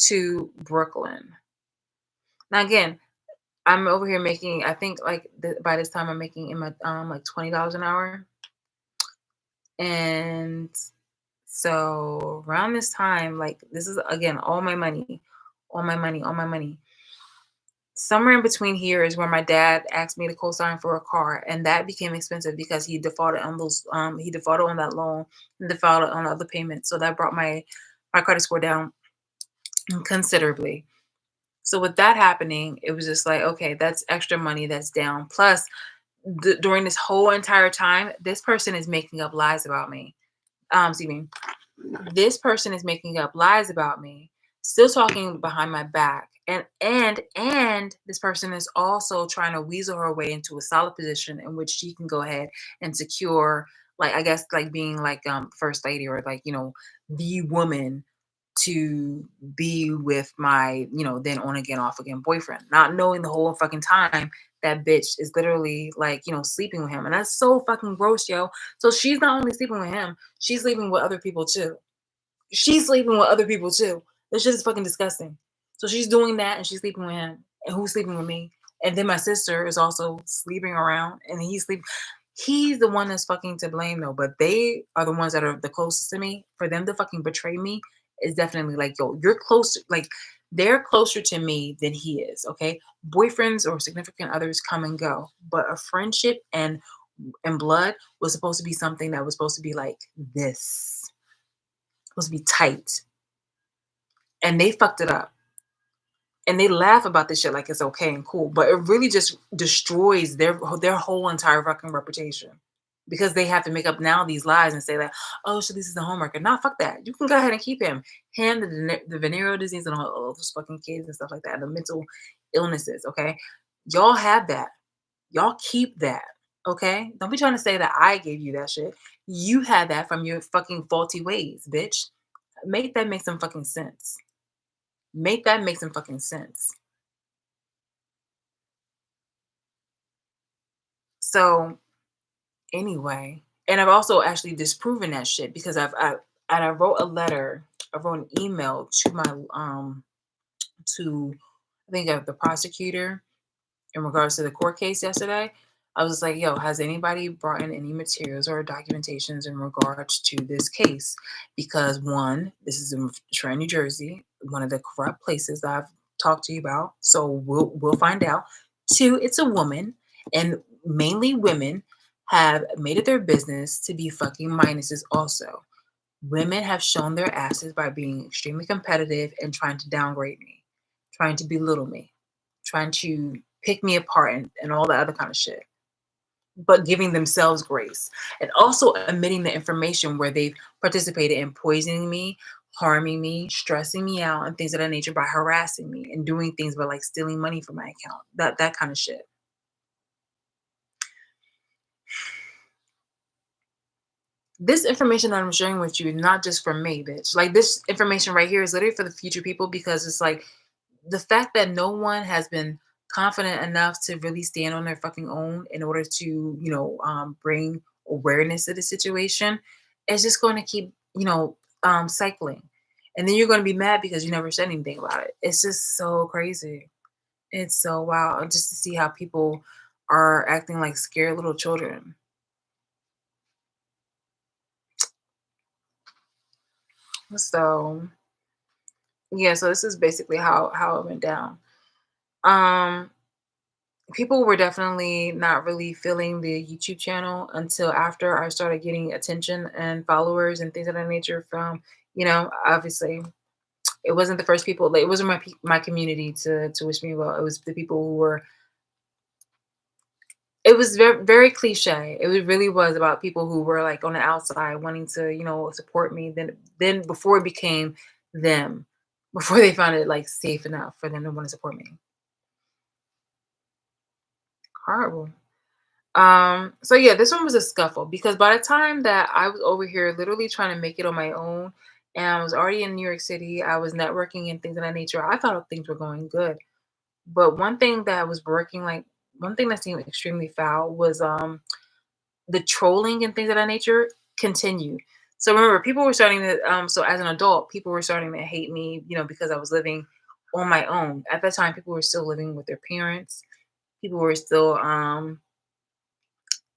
to Brooklyn. Now, again, I'm over here making, I think like by this time I'm making in my like $20 an hour. And so around this time, like this is again all my money, all my money, all my money. Somewhere in between here is where my dad asked me to co-sign for a car, and that became expensive because he defaulted on that loan and defaulted on the other payments. So that brought my my credit score down considerably. So with that happening, it was just like, okay, that's extra money that's down. Plus, during this whole entire time, this person is making up lies about me. Excuse me. This person is making up lies about me, still talking behind my back. And this person is also trying to weasel her way into a solid position in which she can go ahead and secure, like, I guess, like being like first lady, or like, the woman to be with my, then on again, off again boyfriend, not knowing the whole fucking time that bitch is literally like, sleeping with him. And that's so fucking gross, yo. So she's not only sleeping with him, she's sleeping with other people too. She's sleeping with other people too. This shit is fucking disgusting. So she's doing that and she's sleeping with him. And who's sleeping with me? And then my sister is also sleeping around and he's the one that's fucking to blame though. But they are the ones that are the closest to me. For them to fucking betray me is definitely like, yo, you're closer, like they're closer to me than he is. Okay. Boyfriends or significant others come and go. But a friendship and blood was supposed to be something that was supposed to be like this. Supposed to be tight. And they fucked it up. And they laugh about this shit like it's okay and cool, but it really just destroys their whole entire fucking reputation, because they have to make up now these lies and say that, oh, so this is the homework. And not fuck that. You can go ahead and keep him. Him, the venereal disease and all those fucking kids and stuff like that, the mental illnesses, okay? Y'all have that. Y'all keep that, okay? Don't be trying to say that I gave you that shit. You had that from your fucking faulty ways, bitch. Make that make some fucking sense. Make that make some fucking sense. So anyway, and I've also actually disproven that shit, because I wrote a letter, I wrote an email to my to I think the prosecutor in regards to the court case yesterday. I was like, yo, has anybody brought in any materials or documentations in regards to this case? Because one, this is in Trenton, New Jersey, one of the corrupt places that I've talked to you about. So we'll find out. Two, it's a woman, and mainly women have made it their business to be fucking minuses also. Women have shown their asses by being extremely competitive and trying to downgrade me, trying to belittle me, trying to pick me apart and all the other kind of shit, but giving themselves grace, and also admitting the information where they've participated in poisoning me, harming me, stressing me out, and things of that nature by harassing me and doing things by like stealing money from my account, that kind of shit. This information that I'm sharing with you is not just for me, bitch. Like, this information right here is literally for the future people, because it's like the fact that no one has been confident enough to really stand on their fucking own in order to, bring awareness to the situation is just going to keep, cycling. And then you're going to be mad because you never said anything about it. It's just so crazy. It's so wild just to see how people are acting like scared little children. So yeah, so this is basically how it went down. Um, People were definitely not really feeling the YouTube channel until after I started getting attention and followers and things of that nature from, obviously it wasn't the first people, like, it wasn't my community to wish me well. It was the people who were, it was very, very cliche. Really was about people who were like on the outside wanting to, support me. Then before it became them, before they found it like safe enough for them to want to support me. Horrible. So yeah, this one was a scuffle, because by the time that I was over here literally trying to make it on my own, and I was already in New York City, I was networking and things of that nature, I thought things were going good. But one thing that seemed extremely foul was the trolling and things of that nature continued. So remember, people were starting to so as an adult, people were starting to hate me, because I was living on my own. At that time, people were still living with their parents. People were still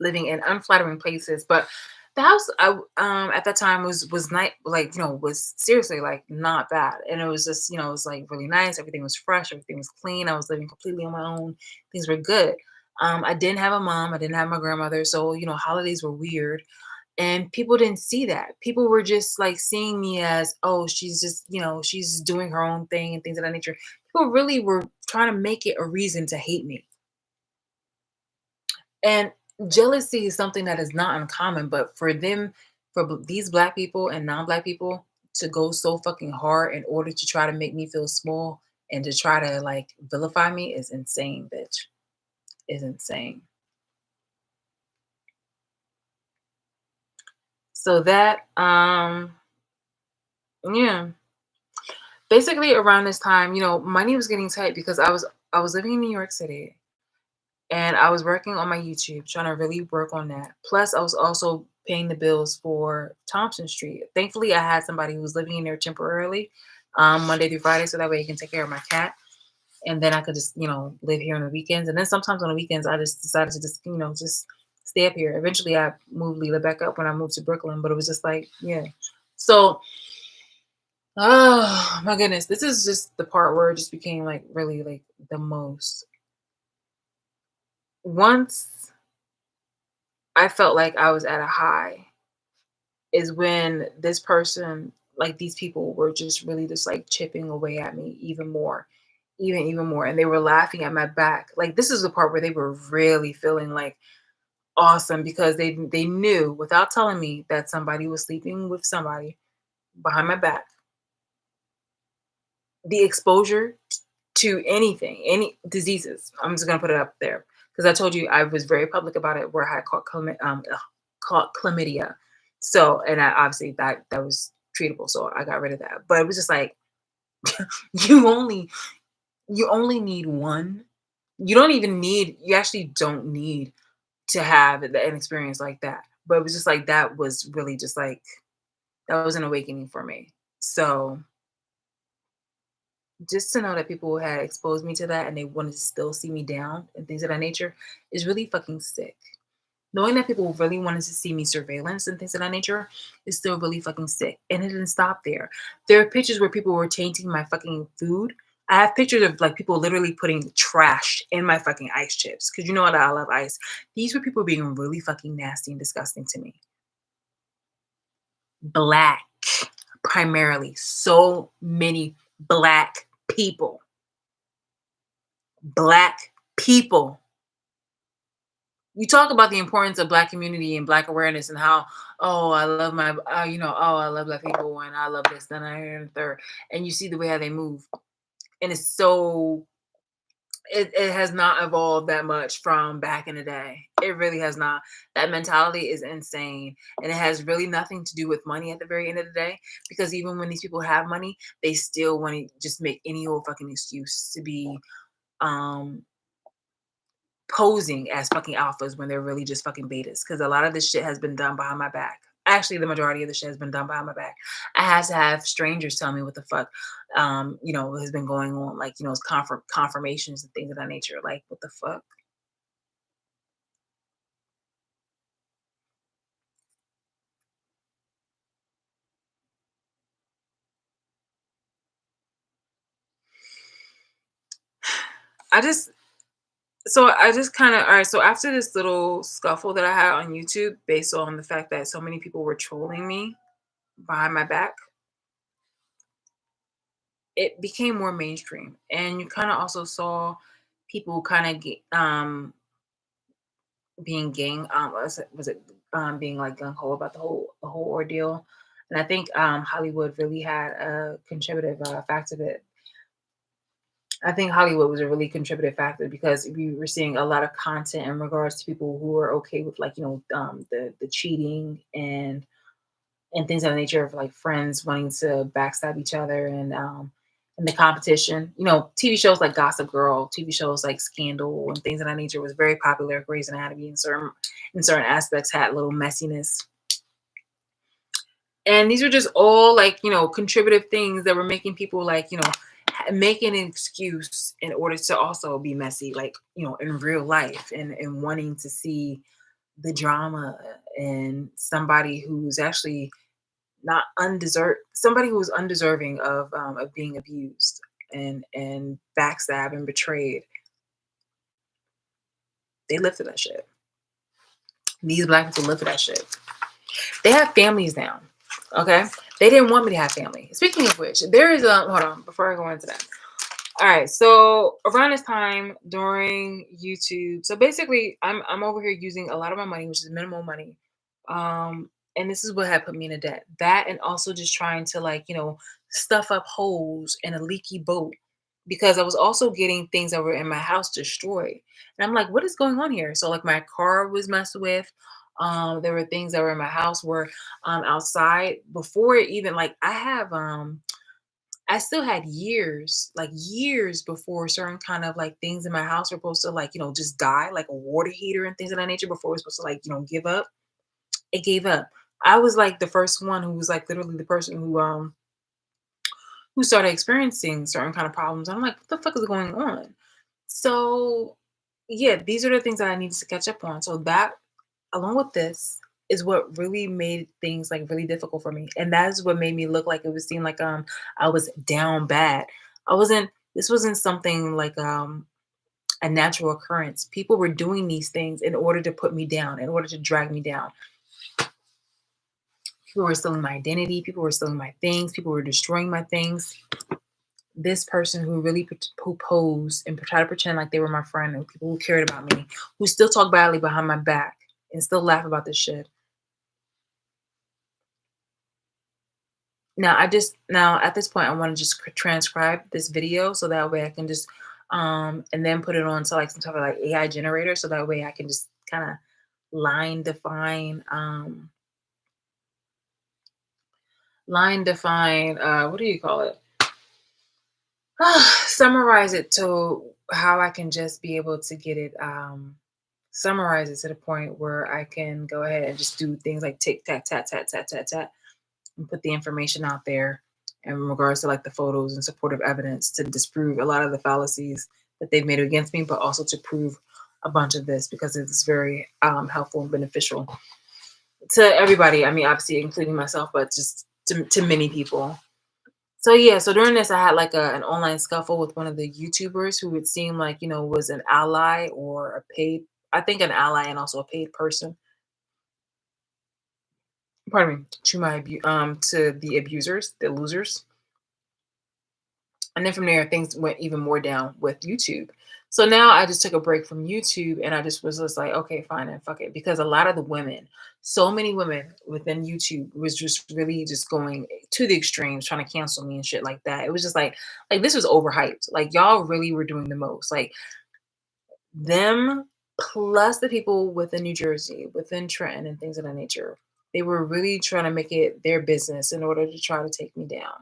living in unflattering places. But the house at that time was not like, was seriously like not bad. And it was just, it was like really nice. Everything was fresh, everything was clean. I was living completely on my own. Things were good. I didn't have a mom, I didn't have my grandmother. So, holidays were weird. And people didn't see that. People were just like seeing me as, oh, she's just, she's doing her own thing and things of that nature. People really were trying to make it a reason to hate me. And jealousy is something that is not uncommon, but for them, these black people and non-black people to go so fucking hard in order to try to make me feel small and to try to like vilify me is insane, bitch. Is insane. So that yeah. Basically around this time, money was getting tight because I was living in New York City and I was working on my YouTube, trying to really work on that. Plus, I was also paying the bills for Thompson Street. Thankfully, I had somebody who was living in there temporarily, Monday through Friday, so that way he can take care of my cat. And then I could just, live here on the weekends. And then sometimes on the weekends, I just decided to just stay up here. Eventually, I moved Leela back up when I moved to Brooklyn, but it was just like, yeah. So, oh my goodness, this is just the part where it just became like really like the most. Once I felt like I was at a high is when this person, like these people were just really just like chipping away at me even more, even more. And they were laughing at my back. Like this is the part where they were really feeling like awesome because they knew without telling me that somebody was sleeping with somebody behind my back. The exposure to anything, any diseases. I'm just gonna put it up there because I told you I was very public about it, where I had caught chlamydia. So, and I obviously that was treatable, so I got rid of that. But it was just like you only you only need one. You don't even need. You actually don't need to have an experience like that. But it was just like that was really just like that was an awakening for me. So just to know that people had exposed me to that and they wanted to still see me down and things of that nature is really fucking sick. Knowing that people really wanted to see me surveillance and things of that nature is still really fucking sick. And it didn't stop there. There are pictures where people were tainting my fucking food. I have pictures of like people literally putting trash in my fucking ice chips because you know that I love ice. These were people being really fucking nasty and disgusting to me. Black, primarily. So many black people. Black people. You talk about the importance of black community and black awareness and how, oh, I love my, oh, I love black people and I love this, then I hear the third. And you see the way how they move. And it's so, it has not evolved that much from back in the day. It really has not. That mentality is insane. And it has really nothing to do with money at the very end of the day. Because even when these people have money, they still want to just make any old fucking excuse to be, um, posing as fucking alphas when they're really just fucking betas. Because a lot of this shit has been done behind my back. Actually, the majority of the shit has been done behind my back. I had to have strangers tell me what the fuck, has been going on. Like, it's confirmations and things of that nature. Like, what the fuck? I just kind of, all right. So after this little scuffle that I had on YouTube, based on the fact that so many people were trolling me behind my back, it became more mainstream, and you kind of also saw people kind of being gang was it being like gung ho about the whole ordeal. And I think Hollywood really had a contributive factor to it. I think Hollywood was a really contributive factor because we were seeing a lot of content in regards to people who were okay with like the cheating and things of the nature of like friends wanting to backstab each other and the competition. TV shows like Gossip Girl, TV shows like Scandal and things of that nature was very popular. Grey's Anatomy in certain aspects had a little messiness. And these were just all like, contributive things that were making people like, making an excuse in order to also be messy, like, in real life and wanting to see the drama and somebody who's actually not somebody who was undeserving of being abused and backstabbed and betrayed. They lived for that shit. These black people live for that shit. They have families now. Okay. They didn't want me to have family. Speaking of which, there is a hold on before I go into that. All right. So around this time during YouTube, so basically I'm over here using a lot of my money, which is minimal money. And this is what had put me in a debt. That and also just trying to like, stuff up holes in a leaky boat because I was also getting things that were in my house destroyed. And I'm like, what is going on here? So like my car was messed with. There were things that were in my house were outside before it even like I still had years, like years before certain kind of like things in my house were supposed to like, just die, like a water heater and things of that nature before it was supposed to like, give up. It gave up. I was like the first one who was like literally the person who started experiencing certain kind of problems. I'm like, what the fuck is going on? So yeah, these are the things that I needed to catch up on. So that along with this is what really made things like really difficult for me. And that is what made me look like it was seem like I was down bad. I wasn't this wasn't something like a natural occurrence. People were doing these things in order to put me down, in order to drag me down. People were stealing my identity, people were stealing my things, people were destroying my things. This person who really who posed and tried to pretend like they were my friend and people who cared about me, who still talk badly behind my back and still laugh about this shit. Now at this point I want to just transcribe this video so that way I can just and then put it on to like some type of like AI generator so that way I can just kind of line define what do you call it? Summarize it to how I can just be able to get it summarize it to the point where I can go ahead and just do things like tick tack tat tat tat tat tat and put the information out there in regards to like the photos and supportive evidence to disprove a lot of the fallacies that they've made against me, but also to prove a bunch of this because it's very helpful and beneficial to everybody. I mean, obviously including myself, but just to many people. So yeah, so during this, I had like an online scuffle with one of the YouTubers who it seemed like was an ally or a paid. I think an ally and also a paid person. Pardon me, to the abusers, the losers. And then from there, things went even more down with YouTube. So now I just took a break from YouTube and I just was just like, okay, fine, and fuck it. Because a lot of the women, so many women within YouTube was just really just going to the extremes, trying to cancel me and shit like that. It was just like this was overhyped. Like y'all really were doing the most. Like them plus the people within New Jersey, within Trenton and things of that nature. They were really trying to make it their business in order to try to take me down.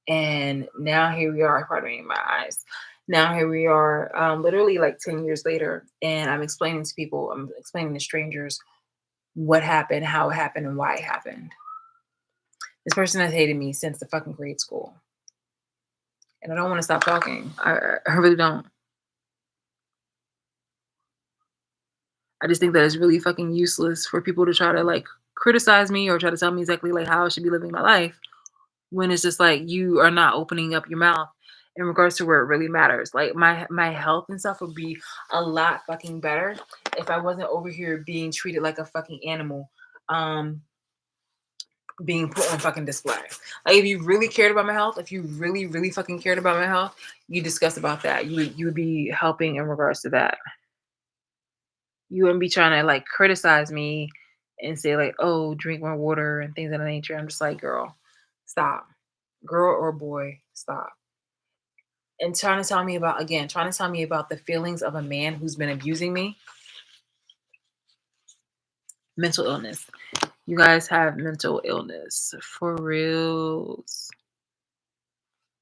And now here we are, pardon me, my eyes. Now here we are, literally like 10 years later, and I'm explaining to people, I'm explaining to strangers what happened, how it happened, and why it happened. This person has hated me since the fucking grade school. And I don't want to stop talking. I really don't. I just think that it's really fucking useless for people to try to like criticize me or try to tell me exactly like how I should be living my life when it's just like you are not opening up your mouth in regards to where it really matters. Like my health and stuff would be a lot fucking better if I wasn't over here being treated like a fucking animal, being put on fucking display. Like if you really cared about my health, if you really, really fucking cared about my health, you discuss about that. You would be helping in regards to that. You wouldn't be trying to like criticize me and say like, oh, drink more water and things of that nature. I'm just like, girl, stop. Girl or boy, stop. And trying to tell me about the feelings of a man who's been abusing me. Mental illness. You guys have mental illness for reals.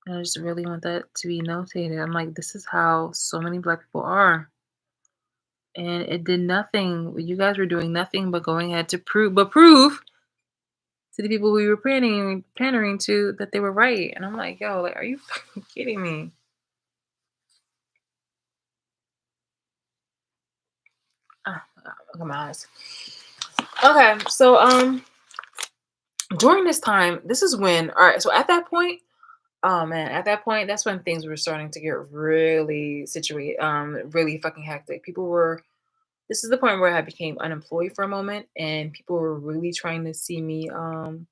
And I just really want that to be notated. I'm like, this is how so many Black people are. And it did nothing. You guys were doing nothing but going ahead to prove to the people we were pandering to that they were right. And I'm like, yo, like, are you fucking kidding me? Look at my eyes. Okay, so during this time, this is when all right, so at that point, oh man, at that point, that's when things were starting to get really situated, really fucking hectic. People were This is the point where I became unemployed for a moment, and people were really trying to see me down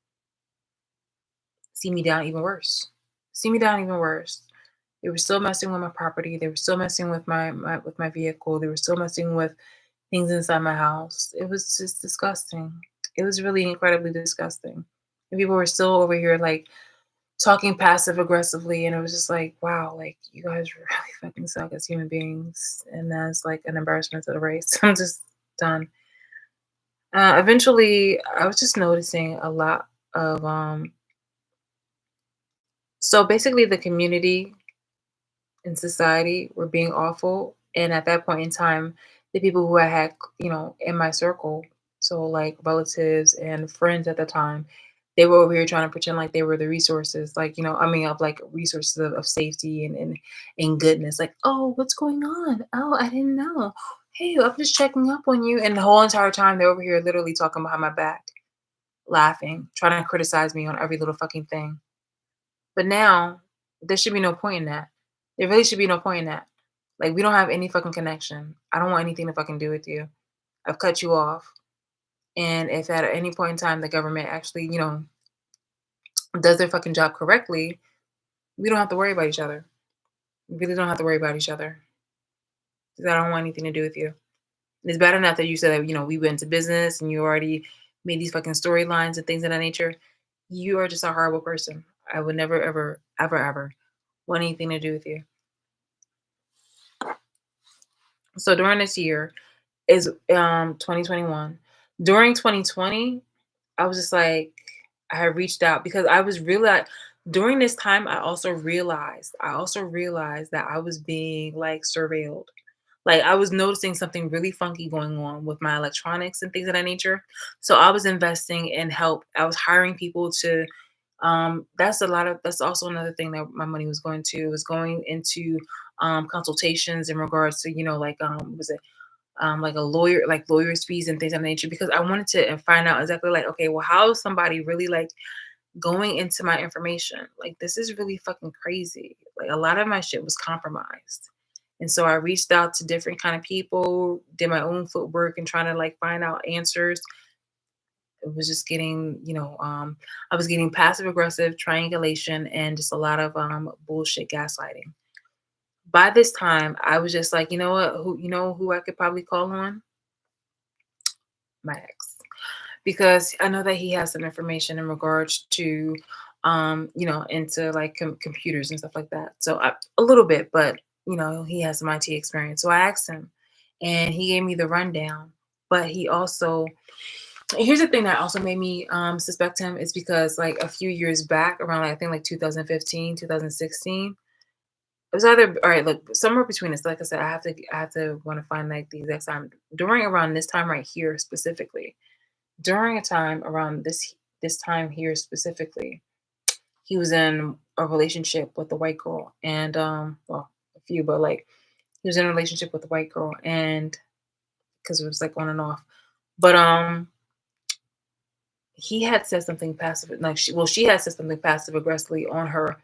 even worse. See me down even worse. They were still messing with my property. They were still messing with my vehicle. They were still messing with things inside my house. It was just disgusting. It was really incredibly disgusting. And people were still over here like talking passive aggressively, and it was just like, wow, like you guys really fucking suck as human beings, and that's like an embarrassment to the race. I'm just done. Eventually, I was just noticing a lot of so basically the community in society were being awful. And at that point in time, the people who I had, in my circle, so like relatives and friends at the time, they were over here trying to pretend like they were the resources, like, of like resources of safety and goodness. Like, oh, what's going on? Oh, I didn't know. Hey, I'm just checking up on you. And the whole entire time they're over here literally talking behind my back, laughing, trying to criticize me on every little fucking thing. But now, there should be no point in that. There really should be no point in that. Like, we don't have any fucking connection. I don't want anything to fucking do with you. I've cut you off. And if at any point in time the government actually, does their fucking job correctly, we don't have to worry about each other. We really don't have to worry about each other. Because I don't want anything to do with you. It's bad enough that you said that, we went to business and you already made these fucking storylines and things of that nature. You are just a horrible person. I would never, ever, ever, ever want anything to do with you. So during this year is 2021. During 2020, I was just like, I had reached out because I was really during this time I also realized that I was being like surveilled. Like I was noticing something really funky going on with my electronics and things of that nature. So I was investing in help. I was hiring people to that's also another thing that my money was going to. It was going into consultations in regards to, was it like a lawyer, like lawyers fees and things of that nature, because I wanted to find out exactly like, okay, well, how is somebody really like going into my information? Like, this is really fucking crazy. Like, a lot of my shit was compromised. And so I reached out to different kind of people, did my own footwork and trying to like find out answers. It was just getting, I was getting passive aggressive triangulation and just a lot of bullshit gaslighting. By this time, I was just like, you know what, who I could probably call on? My ex. Because I know that he has some information in regards to, into like computers and stuff like that. So a little bit, but he has some IT experience. So I asked him, and he gave me the rundown. But he also, here's the thing that also made me suspect him is because like a few years back, around like, I think like 2015, 2016. It was either all right. Look, somewhere between this. Like I said, I have to want to find like the exact time during around this time right here specifically during a time around this time here specifically, he was in a relationship with a white girl, and well, a few, but like he was in a relationship with a white girl, and because it was like on and off, but he had said something passive, like she had said something passive aggressively on her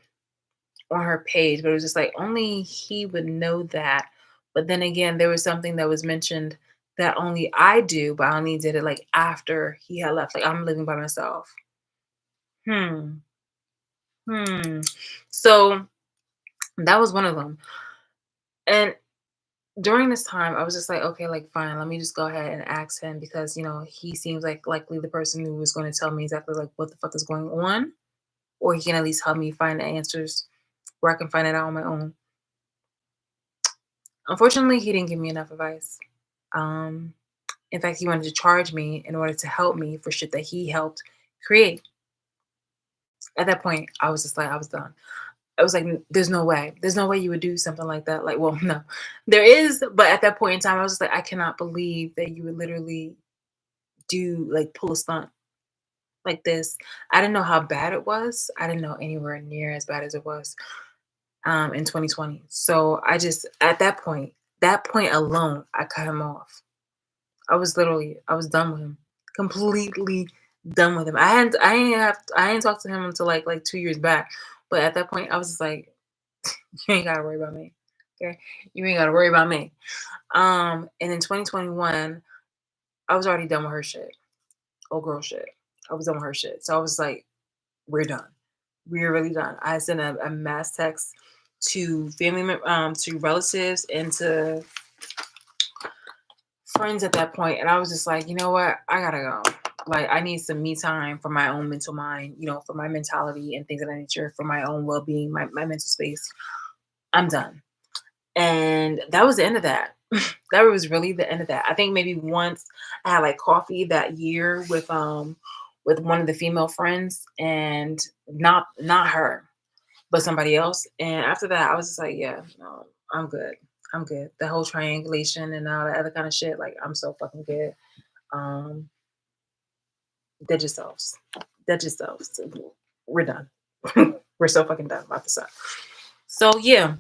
page, but it was just like only he would know that. But then again, there was something that was mentioned that only I do, but I only did it like after he had left. Like I'm living by myself. Hmm. Hmm. So that was one of them. And during this time, I was just like, okay, like fine, let me just go ahead and ask him because he seems like likely the person who was going to tell me exactly like what the fuck is going on, or he can at least help me find the answers where I can find it out on my own. Unfortunately, he didn't give me enough advice. Um, in fact, he wanted to charge me in order to help me for shit that he helped create. At that point, I was just like, I was done. I was like, There's no way. There's no way you would do something like that." Like, well, no, there is. But at that point in time, I was just like, I cannot believe that you would literally do like pull a stunt like this. I didn't know how bad it was. I didn't know anywhere near as bad as it was in 2020. So I just, at that point alone, I cut him off. I was done with him. Completely done with him. I ain't talked to him until like 2 years back. But at that point I was just like, you ain't gotta worry about me. Okay, you ain't gotta worry about me. And in 2021, I was already done with her shit. Old girl shit. I was done with her shit. So I was like, we're done. We're really done. I sent a mass text to to relatives and to friends at that point, and I was just like, you know what? I gotta go. Like, I need some me time for my own mental mind, for my mentality and things of that nature, for my own well being, my mental space. I'm done. And that was the end of that. That was really the end of that. I think maybe once I had like coffee that year with one of the female friends, and not her, but somebody else. And after that, I was just like, yeah, no, I'm good. I'm good. The whole triangulation and all that other kind of shit, like, I'm so fucking good. Um, dead yourselves. Dead yourselves. We're done. We're so fucking done about this stuff. So yeah.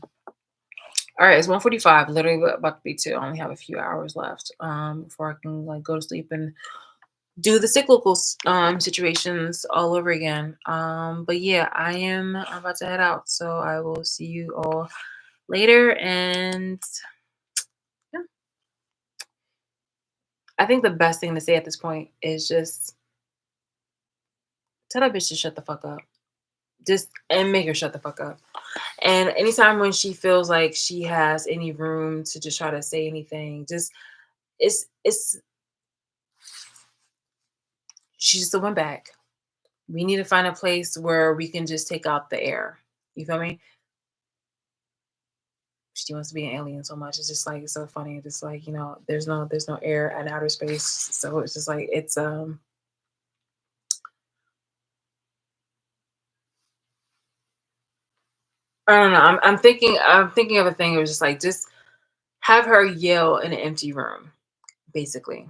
All right, it's 1:45. Literally about to be 2. I only have a few hours left before I can like go to sleep and do the cyclical situations all over again. But yeah, I'm about to head out. So I will see you all later. And yeah, I think the best thing to say at this point is just tell that bitch to shut the fuck up. Just and make her shut the fuck up. And anytime when she feels like she has any room to just try to say anything, just it's she just went back. We need to find a place where we can just take out the air. You feel me? She wants to be an alien so much. It's just like it's so funny. It's like, there's no air at outer space. So it's just like it's I don't know. I'm thinking of a thing. It was just have her yell in an empty room, basically.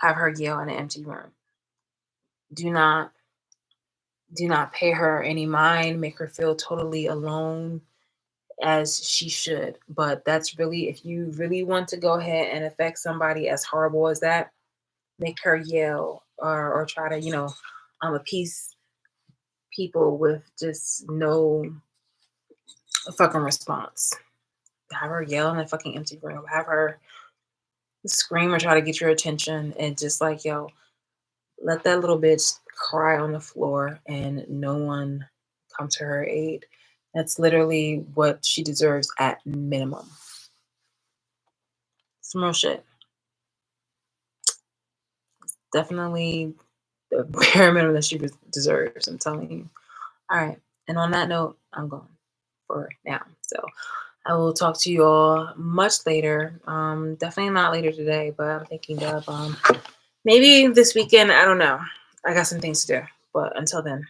Have her yell in an empty room. Do not do not pay her any mind, make her feel totally alone as she should. But that's really, if you really want to go ahead and affect somebody as horrible as that, make her yell or try to, appease people with just no fucking response. Have her yell in a fucking empty room. Have her scream or try to get your attention and just like, yo, let that little bitch cry on the floor and no one come to her aid. That's literally what she deserves at minimum. Some real shit. Definitely the bare minimum that she deserves. I'm telling you. All right. And on that note, I'm going for now. So I will talk to you all much later. Definitely not later today, but I'm thinking of maybe this weekend. I don't know. I got some things to do. But until then,